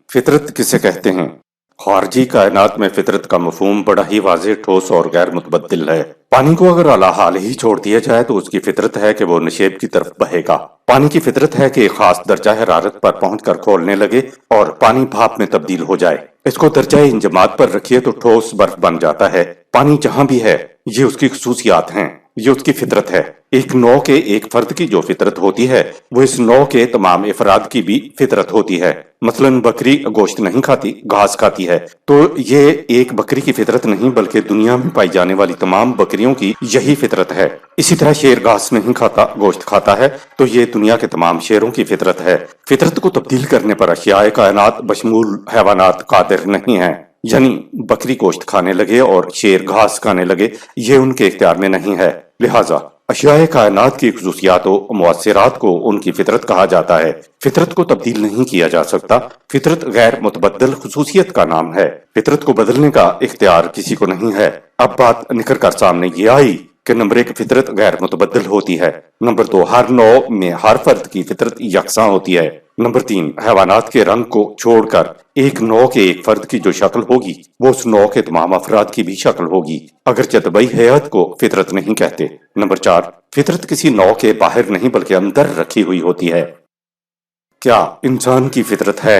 فطرت کسے کہتے ہیں؟ خارجی کائنات میں فطرت کا مفہوم بڑا ہی واضح، ٹھوس اور غیر متبدل ہے۔ پانی کو اگر اعلیٰ حال ہی چھوڑ دیا جائے تو اس کی فطرت ہے کہ وہ نشیب کی طرف بہے گا۔ پانی کی فطرت ہے کہ ایک خاص درجہ حرارت پر پہنچ کر کھولنے لگے اور پانی بھاپ میں تبدیل ہو جائے۔ اس کو درجہ انجماد پر رکھیے تو ٹھوس برف بن جاتا ہے۔ پانی جہاں بھی ہے یہ اس کی خصوصیات ہیں، یہ اس کی فطرت ہے۔ ایک نوع کے ایک فرد کی جو فطرت ہوتی ہے وہ اس نوع کے تمام افراد کی بھی فطرت ہوتی ہے۔ مثلا بکری گوشت نہیں کھاتی، گھاس کھاتی ہے، تو یہ ایک بکری کی فطرت نہیں بلکہ دنیا میں پائی جانے والی تمام بکریوں کی یہی فطرت ہے۔ اسی طرح شیر گھاس نہیں کھاتا، گوشت کھاتا ہے، تو یہ دنیا کے تمام شیروں کی فطرت ہے۔ فطرت کو تبدیل کرنے پر اشیاء کائنات بشمول حیوانات قادر نہیں ہیں، یعنی بکری گوشت کھانے لگے اور شیر گھاس کھانے لگے یہ ان کے اختیار میں نہیں ہے۔ لہٰذا اشیاء کائنات کی خصوصیات و مؤثرات کو ان کی فطرت کہا جاتا ہے۔ فطرت کو تبدیل نہیں کیا جا سکتا۔ فطرت غیر متبدل خصوصیت کا نام ہے۔ فطرت کو بدلنے کا اختیار کسی کو نہیں ہے۔ اب بات نکل کر سامنے یہ آئی کہ نمبر 1 فطرت غیر متبدل ہوتی ہے، نمبر 2 ہر نوع میں ہر فرد کی فطرت یکساں ہوتی ہے، نمبر 3 حیوانات کے رنگ کو چھوڑ کر ایک نوع کے ایک فرد کی جو شکل ہوگی وہ اس نوع کے تمام افراد کی بھی شکل ہوگی، اگرچہ طبعی حیات کو فطرت نہیں کہتے۔ نمبر 4 فطرت کسی نوع کے باہر نہیں بلکہ اندر رکھی ہوئی ہوتی ہے۔ کیا انسان کی فطرت ہے؟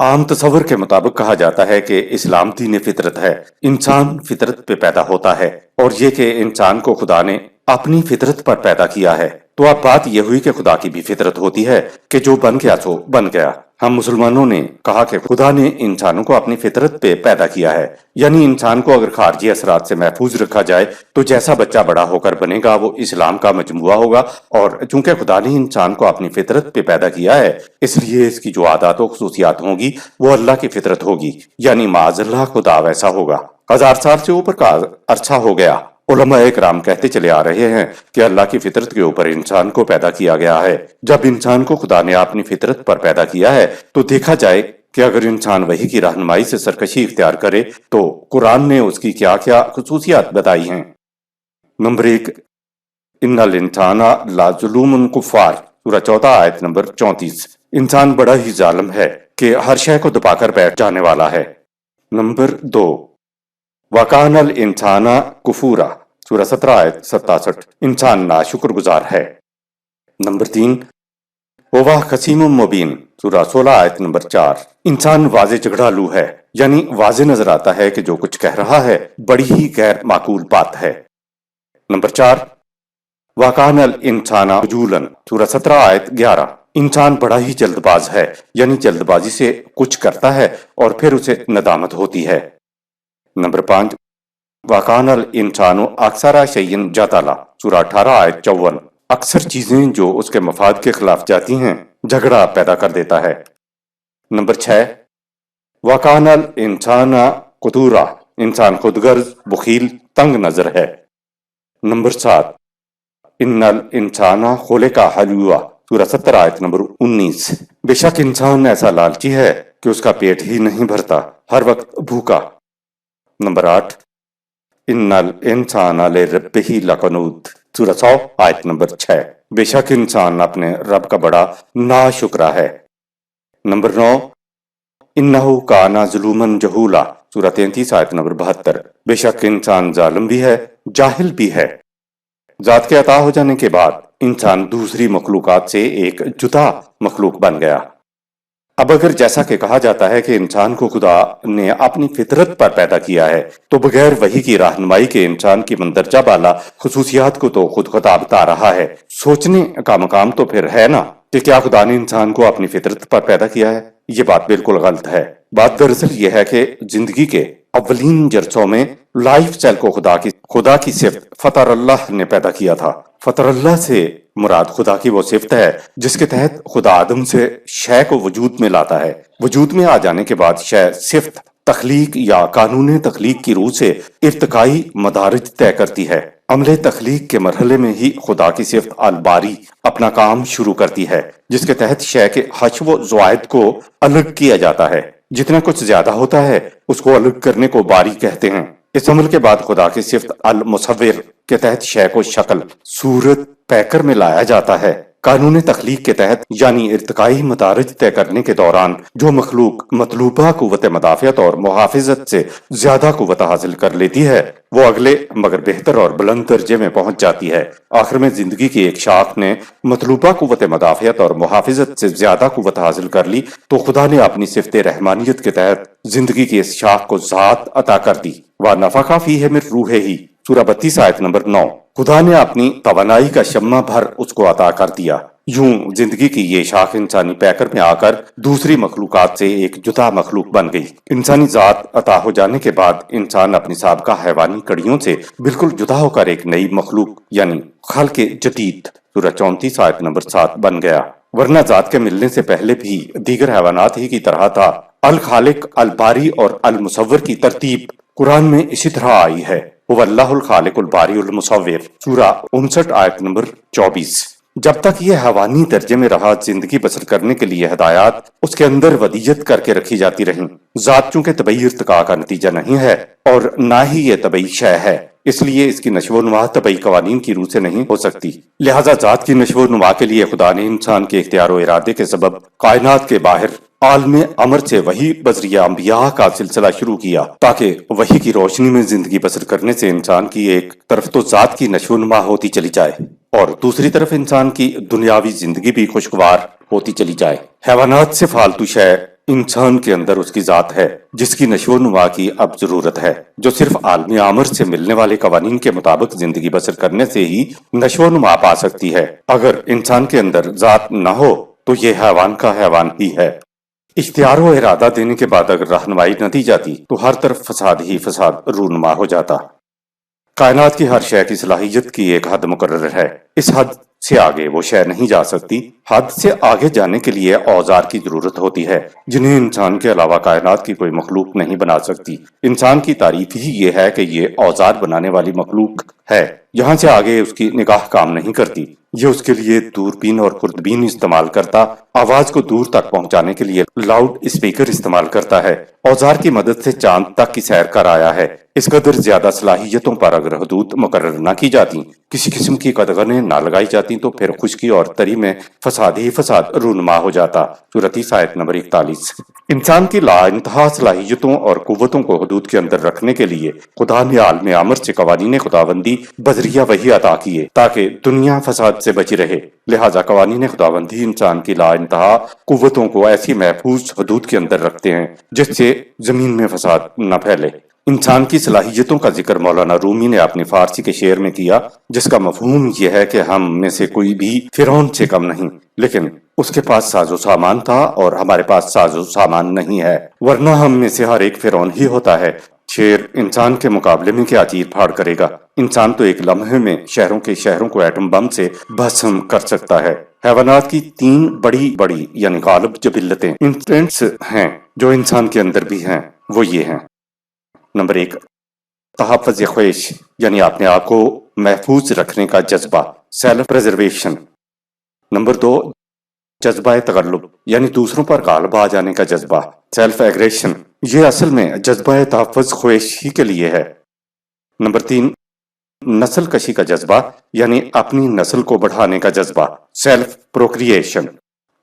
عام تصور کے مطابق کہا جاتا ہے کہ اسلام دین فطرت ہے، انسان فطرت پہ پیدا ہوتا ہے، اور یہ کہ انسان کو خدا نے اپنی فطرت پر پیدا کیا ہے۔ تو اب بات یہ ہوئی کہ خدا کی بھی فطرت ہوتی ہے کہ جو بن گیا سو بن گیا۔ ہم مسلمانوں نے کہا کہ خدا نے انسانوں کو اپنی فطرت پہ پیدا کیا ہے، یعنی انسان کو اگر خارجی اثرات سے محفوظ رکھا جائے تو جیسا بچہ بڑا ہو کر بنے گا وہ اسلام کا مجموعہ ہوگا، اور چونکہ خدا نے انسان کو اپنی فطرت پہ پیدا کیا ہے اس لیے اس کی جو عادات و خصوصیات ہوں گی وہ اللہ کی فطرت ہوگی، یعنی معاذ اللہ خدا ویسا ہوگا۔ 1000 سال سے اوپر کا عرصہ ہو گیا، علماء اکرام کہتے چلے آ رہے ہیں کہ اللہ کی فطرت کے اوپر انسان کو پیدا کیا گیا ہے۔ جب انسان کو خدا نے اپنی فطرت پر پیدا کیا ہے تو دیکھا جائے کہ اگر انسان وحی کی رہنمائی سے سرکشی اختیار کرے تو قرآن نے اس کی کیا کیا خصوصیات بتائی ہیں۔ نمبر 1، ان الانسان لظلوم کفار، سورہ 14 آیت نمبر 34۔ انسان بڑا ہی ظالم ہے کہ ہر شے کو دبا کر بیٹھ جانے والا ہے۔ نمبر 2، وَكَانَ الْإِنسَانَ كُفُورًا، سورہ 17 آیت 67۔ انسان ناشکر گزار ہے۔ نمبر 3، وَهُوَ خَصِيمٌ مُبِينٌ، سورہ 16 آیت نمبر 4۔ انسان واضح جھگڑالو ہے، یعنی واضح نظر آتا ہے کہ جو کچھ کہہ رہا ہے بڑی ہی غیر معقول بات ہے۔ نمبر 4، وَكَانَ الْإِنسَانَ عَجُولًا، سورہ 17 آیت 11۔ انسان بڑا ہی جلد باز ہے، یعنی جلد بازی سے کچھ کرتا ہے اور پھر اسے ندامت ہوتی ہے۔ نمبر 5، وَكَانَ الْإِنسَانُ أَكْثَرَ شَيْءٍ جَدَلًا، سورہ 18 آیت 54۔ اکثر چیزیں جو اس کے مفاد کے خلاف جاتی ہیں جھگڑا پیدا کر دیتا ہے۔ نمبر 6، وَكَانَ الْإِنسَانَ قَتُورًا، انسان خود غرض، بخیل، تنگ نظر ہے۔ نمبر 7، ان الانسان خلق ہلوعا، سورہ 17 آیت نمبر 19۔ بے شک انسان ایسا لالچی ہے کہ اس کا پیٹ ہی نہیں بھرتا، ہر وقت بھوکا۔ نمبر 8، ان الانسان لربہ لکنود، سورہ 100 آیت نمبر 6۔ بے شک انسان اپنے رب کا بڑا ناشکرا ہے۔ نمبر 9، انہ کان ظلوما جہولا، سورہ 33 آیت نمبر 72۔ بے شک انسان ظالم بھی ہے، جاہل بھی ہے۔ ذات کے عطا ہو جانے کے بعد انسان دوسری مخلوقات سے ایک جدا مخلوق بن گیا۔ اب اگر جیسا کہ کہا جاتا ہے کہ انسان کو خدا نے اپنی فطرت پر پیدا کیا ہے تو بغیر وحی کی رہنمائی کے انسان کی مندرجہ بالا خصوصیات کو تو خود خدا بتا رہا ہے۔ سوچنے کا مقام تو پھر ہے نا کہ کیا خدا نے انسان کو اپنی فطرت پر پیدا کیا ہے؟ یہ بات بالکل غلط ہے۔ بات دراصل یہ ہے کہ زندگی کے اولین جرسوں میں لائف سٹائل کو خدا کی صفت فطر اللہ نے پیدا کیا تھا۔ فطر اللہ سے مراد خدا کی وہ صفت ہے جس کے تحت خدا آدم سے شے کو وجود میں لاتا ہے۔ وجود میں آ جانے کے بعد شے صفت تخلیق یا قانون تخلیق کی روح سے ارتقائی مدارج طے کرتی ہے۔ عمل تخلیق کے مرحلے میں ہی خدا کی صفت الباری اپنا کام شروع کرتی ہے، جس کے تحت شے کے حشو و زوائد کو الگ کیا جاتا ہے۔ جتنا کچھ زیادہ ہوتا ہے اس کو الگ کرنے کو باری کہتے ہیں۔ اس عمل کے بعد خدا کی صفت المصور کے تحت شے کو شکل، صورت، پیکر میں لایا جاتا ہے۔ قانون تخلیق کے تحت یعنی ارتقائی مدارج طے کرنے کے دوران جو مخلوق مطلوبہ قوت مدافعت اور محافظت سے زیادہ قوت حاصل کر لیتی ہے وہ اگلے مگر بہتر اور بلند درجے میں پہنچ جاتی ہے۔ آخر میں زندگی کی ایک شاخ نے مطلوبہ قوت مدافعت اور محافظت سے زیادہ قوت حاصل کر لی تو خدا نے اپنی صفت رحمانیت کے تحت زندگی کی اس شاخ کو ذات عطا کر دی۔ وَنَفَخَ فِيهِ مِن رُوحِهِ، سورہ 32 آیت نمبر 9۔ خدا نے اپنی توانائی کا شمع بھر اس کو عطا کر دیا۔ یوں زندگی کی یہ شاخ انسانی پیکر میں آ کر دوسری مخلوقات سے ایک جدا مخلوق بن گئی۔ انسانی ذات عطا ہو جانے کے بعد انسان اپنی سابقہ حیوانی کڑیوں سے بالکل جدا ہو کر ایک نئی مخلوق یعنی خلق جدید، سورہ 34 آیت نمبر 7 بن گیا۔ ورنہ ذات کے ملنے سے پہلے بھی دیگر حیوانات ہی کی طرح تھا۔ الخالق، الباری اور المصور کی ترتیب قرآن میں اسی طرح آئی ہے۔ هو اللہ الخالق الباری المصور، سورہ 59 آیت نمبر 24۔ جب تک یہ حیوانی درجے میں رہا زندگی بسر کرنے کے لیے ہدایات اس کے اندر ودیت کر کے رکھی جاتی رہیں۔ ذات چونکہ طبعی ارتقاء کا نتیجہ نہیں ہے اور نہ ہی یہ طبعی شے ہے، اس لیے اس کی نشو و نما طبعی قوانین کی روح سے نہیں ہو سکتی۔ لہٰذا ذات کی نشو و نما کے لیے خدا نے انسان کے اختیار و ارادے کے سبب کائنات کے باہر عالم امر سے وحی بذریعہ انبیاء کا سلسلہ شروع کیا تاکہ وحی کی روشنی میں زندگی بسر کرنے سے انسان کی ایک طرف تو ذات کی نشو و نما ہوتی چلی جائے اور دوسری طرف انسان کی دنیاوی زندگی بھی خوشگوار ہوتی چلی جائے۔ حیوانات سے فالتو شے انسان کے اندر اس کی ذات ہے جس کی نشو و نما کی اب ضرورت ہے، جو صرف عالمی آمر سے ملنے والے قوانین کے مطابق زندگی بسر کرنے سے ہی نشو و نما پا سکتی ہے۔ اگر انسان کے اندر ذات نہ ہو تو یہ حیوان کا حیوان ہی ہے۔ اختیار و ارادہ دینے کے بعد اگر رہنمائی نہ دی جاتی تو ہر طرف فساد ہی فساد رونما ہو جاتا۔ کائنات کی ہر شے کی صلاحیت کی ایک حد مقرر ہے، اس حد سے آگے وہ شے نہیں جا سکتی۔ حد سے آگے جانے کے لیے اوزار کی ضرورت ہوتی ہے جنہیں انسان کے علاوہ کائنات کی کوئی مخلوق نہیں بنا سکتی۔ انسان کی تعریف ہی یہ ہے کہ یہ اوزار بنانے والی مخلوق ہے، یہاں سے آگے اس کی نگاہ کام نہیں کرتی۔ یہ اس کے لیے دوربین اور خوردبین استعمال کرتا، آواز کو دور تک پہنچانے کے لیے لاؤڈ اسپیکر استعمال کرتا ہے، اوزار کی مدد سے چاند تک کی سیر کر آیا ہے۔ اس قدر زیادہ صلاحیتوں پر اگر حدود مقرر نہ کی جاتی، کسی قسم کی قدغنیں نہ لگائی جاتی تو پھر خشکی اور تری میں فساد ہی فساد رونما ہو جاتا۔ سورۃ عیسیٰ آیت نمبر 41۔ انسان کی لا انتہا صلاحیتوں اور قوتوں کو حدود کے اندر رکھنے کے لیے خدا نے عالم امر سے قوانین خداوندی بذریعہ وحی عطا کیے تاکہ دنیا فساد سے بچی رہے۔ لہذا قوانین خداوندی انسان کی لا انتہا قوتوں کو ایسی محفوظ حدود کے اندر رکھتے ہیں جس سے زمین میں فساد نہ پھیلے۔ انسان کی صلاحیتوں کا ذکر مولانا رومی نے اپنی فارسی کے شعر میں کیا، جس کا مفہوم یہ ہے کہ ہم میں سے کوئی بھی فرعون سے کم نہیں، لیکن اس کے پاس ساز و سامان تھا اور ہمارے پاس ساز و سامان نہیں ہے، ورنہ ہم میں سے ہر ایک فرعون ہی ہوتا ہے۔ شیر انسان کے مقابلے میں کیا چیر پھاڑ کرے گا؟ انسان تو ایک لمحے میں شہروں کو ایٹم بم سے بھسم کر سکتا ہے۔ حیوانات کی 3 بڑی یعنی غالب جبلتیں انسٹنٹس ہیں جو انسان کے اندر بھی ہیں، وہ یہ ہیں۔ نمبر 1، تحفظ خواہش یعنی اپنے آپ کو محفوظ رکھنے کا جذبہ، سیلف پریزرویشن۔ نمبر 2، جذبہ تغلب یعنی دوسروں پر غالب آ جانے کا جذبہ، سیلف ایگریشن۔ یہ اصل میں جذبہ تحفظ خواہش ہی کے لیے ہے۔ نمبر 3، نسل کشی کا جذبہ یعنی اپنی نسل کو بڑھانے کا جذبہ، سیلف پروکریشن۔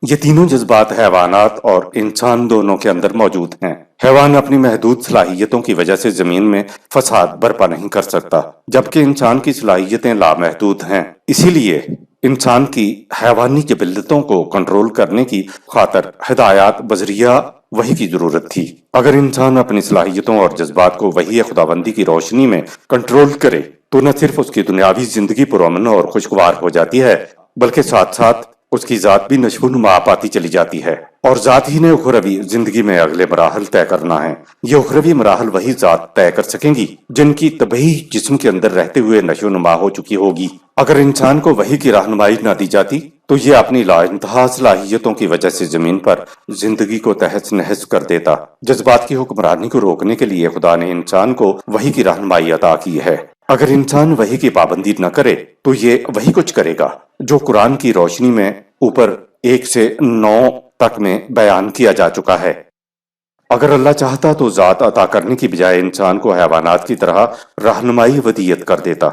یہ تینوں جذبات حیوانات اور انسان دونوں کے اندر موجود ہیں۔ حیوان اپنی محدود صلاحیتوں کی وجہ سے زمین میں فساد برپا نہیں کر سکتا، جبکہ انسان کی صلاحیتیں لامحدود ہیں۔ اسی لیے انسان کی حیوانی جبلتوں کو کنٹرول کرنے کی خاطر ہدایات بذریعہ وحی کی ضرورت تھی۔ اگر انسان اپنی صلاحیتوں اور جذبات کو وحی خداوندی کی روشنی میں کنٹرول کرے تو نہ صرف اس کی دنیاوی زندگی پرامن اور خوشگوار ہو جاتی ہے، بلکہ ساتھ ساتھ اس کی ذات بھی نشو و نما پاتی چلی جاتی ہے، اور ذات ہی نے اخروی زندگی میں اگلے مراحل طے کرنا ہے۔ یہ اخروی مراحل وہی ذات طے کر سکیں گی جن کی طبعی جسم کے اندر رہتے ہوئے نشو و نما ہو چکی ہوگی۔ اگر انسان کو وحی کی رہنمائی نہ دی جاتی تو یہ اپنی لا انتہا صلاحیتوں کی وجہ سے زمین پر زندگی کو تہس نہس کر دیتا۔ جذبات کی حکمرانی کو روکنے کے لیے خدا نے انسان کو وحی کی رہنمائی عطا کی ہے۔ اگر انسان وحی کی پابندی نہ کرے تو یہ وہی کچھ کرے گا جو قرآن کی روشنی میں اوپر 1 سے 9 تک میں بیان کیا جا چکا ہے۔ اگر اللہ چاہتا تو ذات عطا کرنے کی بجائے انسان کو حیوانات کی طرح رہنمائی ودیت کر دیتا۔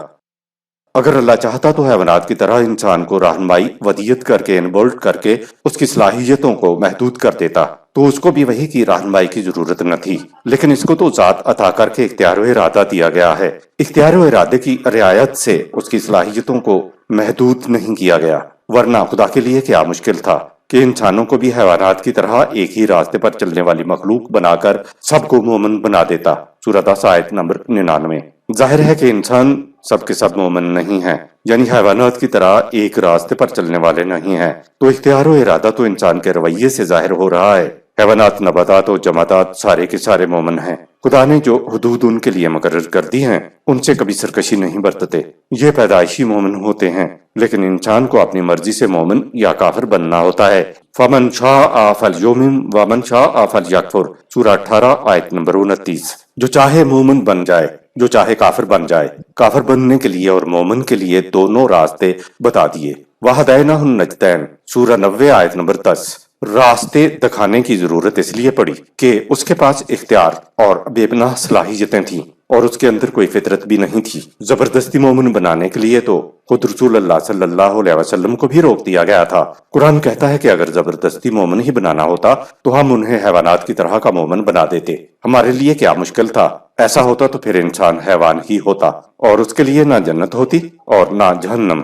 اگر اللہ چاہتا تو حیوانات کی طرح انسان کو رہنمائی ودیت کر کے انبولڈ کر کے اس کی صلاحیتوں کو محدود کر دیتا تو اس کو بھی وحی کی رہنمائی کی ضرورت نہ تھی، لیکن اس کو تو ذات عطا کر کے اختیار و ارادہ دیا گیا ہے۔ اختیار و ارادے کی رعایت سے اس کی صلاحیتوں کو محدود نہیں کیا گیا، ورنہ خدا کے لیے کیا مشکل تھا کہ انسانوں کو بھی حیوانات کی طرح ایک ہی راستے پر چلنے والی مخلوق بنا کر سب کو مومن بنا دیتا۔ سورۃ عیسیٰ آیت نمبر 99۔ ظاہر ہے کہ انسان سب کے سب مومن نہیں ہیں، یعنی حیوانات کی طرح ایک راستے پر چلنے والے نہیں ہیں، تو اختیار و ارادہ تو انسان کے رویے سے ظاہر ہو رہا ہے۔ حیوانات، نباتات و جمادات سارے کے سارے مومن ہیں۔ خدا نے جو حدود ان کے لیے مقرر کر دی ہیں ان سے کبھی سرکشی نہیں برتتے، یہ پیدائشی مومن ہوتے ہیں، لیکن انسان کو اپنی مرضی سے مومن یا کافر بننا ہوتا ہے۔ فمن شاء فلیؤمن ومن شاء فلیکفر، سورہ 18 آیت نمبر 29۔ جو چاہے مومن بن جائے، جو چاہے کافر بن جائے۔ کافر بننے کے لیے اور مومن کے لیے دونوں راستے بتا دیے۔ وَہَدَيْنَاهُ النَّجْدَيْنِ، سورہ 90 آیت نمبر 10۔ راستے دکھانے کی ضرورت اس لیے پڑی کہ اس کے پاس اختیار اور بے پناہ صلاحیتیں تھیں اور اس کے اندر کوئی فطرت بھی نہیں تھی۔ زبردستی مومن بنانے کے لیے تو خود رسول اللہ صلی اللہ علیہ وسلم کو بھی روک دیا گیا تھا۔ قرآن کہتا ہے کہ اگر زبردستی مومن ہی بنانا ہوتا تو ہم انہیں حیوانات کی طرح کا مومن بنا دیتے۔ ہمارے لیے کیا مشکل تھا؟ ایسا ہوتا تو پھر انسان حیوان ہی ہوتا اور اس کے لیے نہ جنت ہوتی اور نہ جہنم۔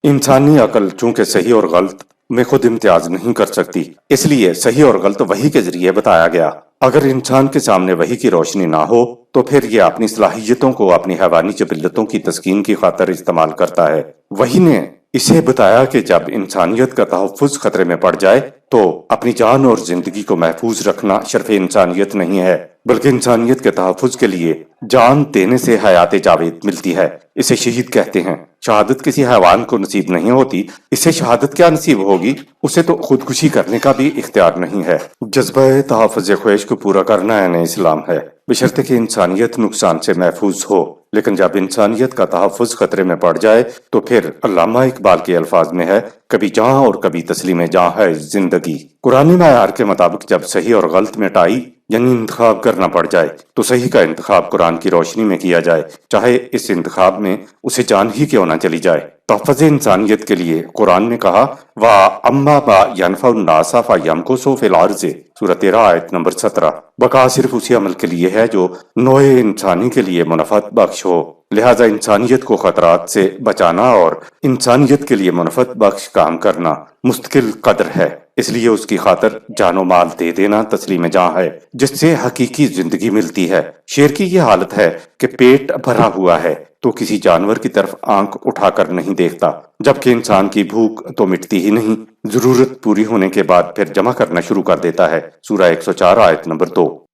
انسانی عقل چونکہ صحیح اور غلط میں خود امتیاز نہیں کر سکتی، اس لیے صحیح اور غلط وحی کے ذریعے بتایا گیا۔ اگر انسان کے سامنے وحی کی روشنی نہ ہو تو پھر یہ اپنی صلاحیتوں کو اپنی حیوانی جبلتوں کی تسکین کی خاطر استعمال کرتا ہے۔ وحی نے اسے بتایا کہ جب انسانیت کا تحفظ خطرے میں پڑ جائے تو اپنی جان اور زندگی کو محفوظ رکھنا شرف انسانیت نہیں ہے، بلکہ انسانیت کے تحفظ کے لیے جان دینے سے حیات جاوید ملتی ہے۔ اسے شہید کہتے ہیں۔ شہادت کسی حیوان کو نصیب نہیں ہوتی، اسے شہادت کیا نصیب ہوگی؟ اسے تو خودکشی کرنے کا بھی اختیار نہیں ہے۔ جذبہ تحفظ خواہش کو پورا کرنا عین اسلام ہے، بشرطے کہ انسانیت نقصان سے محفوظ ہو۔ لیکن جب انسانیت کا تحفظ خطرے میں پڑ جائے تو پھر علامہ اقبال کے الفاظ میں ہے، کبھی جاں اور کبھی تسلیم جاں ہے زندگی۔ قرآنی معیار کے مطابق جب صحیح اور غلط میں ٹائی یعنی انتخاب کرنا پڑ جائے تو صحیح کا انتخاب قرآن کی روشنی میں کیا جائے، چاہے اس انتخاب میں اسے جان ہی کیوں نہ چلی جائے۔ تحفظ انسانیت کے لیے قرآن نے کہا وَأَمَّا مَا يَنْفَعُ النَّاسَ فَيَمْكُثُ فِي الْأَرْضِ، سورہ 13 آیت نمبر 17۔ بقا صرف اسی عمل کے لیے ہے جو نوع انسانی کے لیے منفعت بخش ہو، لہذا انسانیت کو خطرات سے بچانا اور انسانیت کے لیے منفعت بخش کام کرنا مستقل قدر ہے، اس لیے اس کی خاطر جان و مال دے دینا تسلیم جاں ہے، جس سے حقیقی زندگی ملتی ہے۔ شیر کی یہ حالت ہے کہ پیٹ بھرا ہوا ہے تو کسی جانور کی طرف آنکھ اٹھا کر نہیں دیکھتا، جبکہ انسان کی بھوک تو مٹتی ہی نہیں، ضرورت پوری ہونے کے بعد پھر جمع کرنا شروع کر دیتا ہے۔ سورہ 104 آیت نمبر 2۔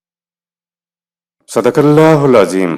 صدق اللہ العظیم۔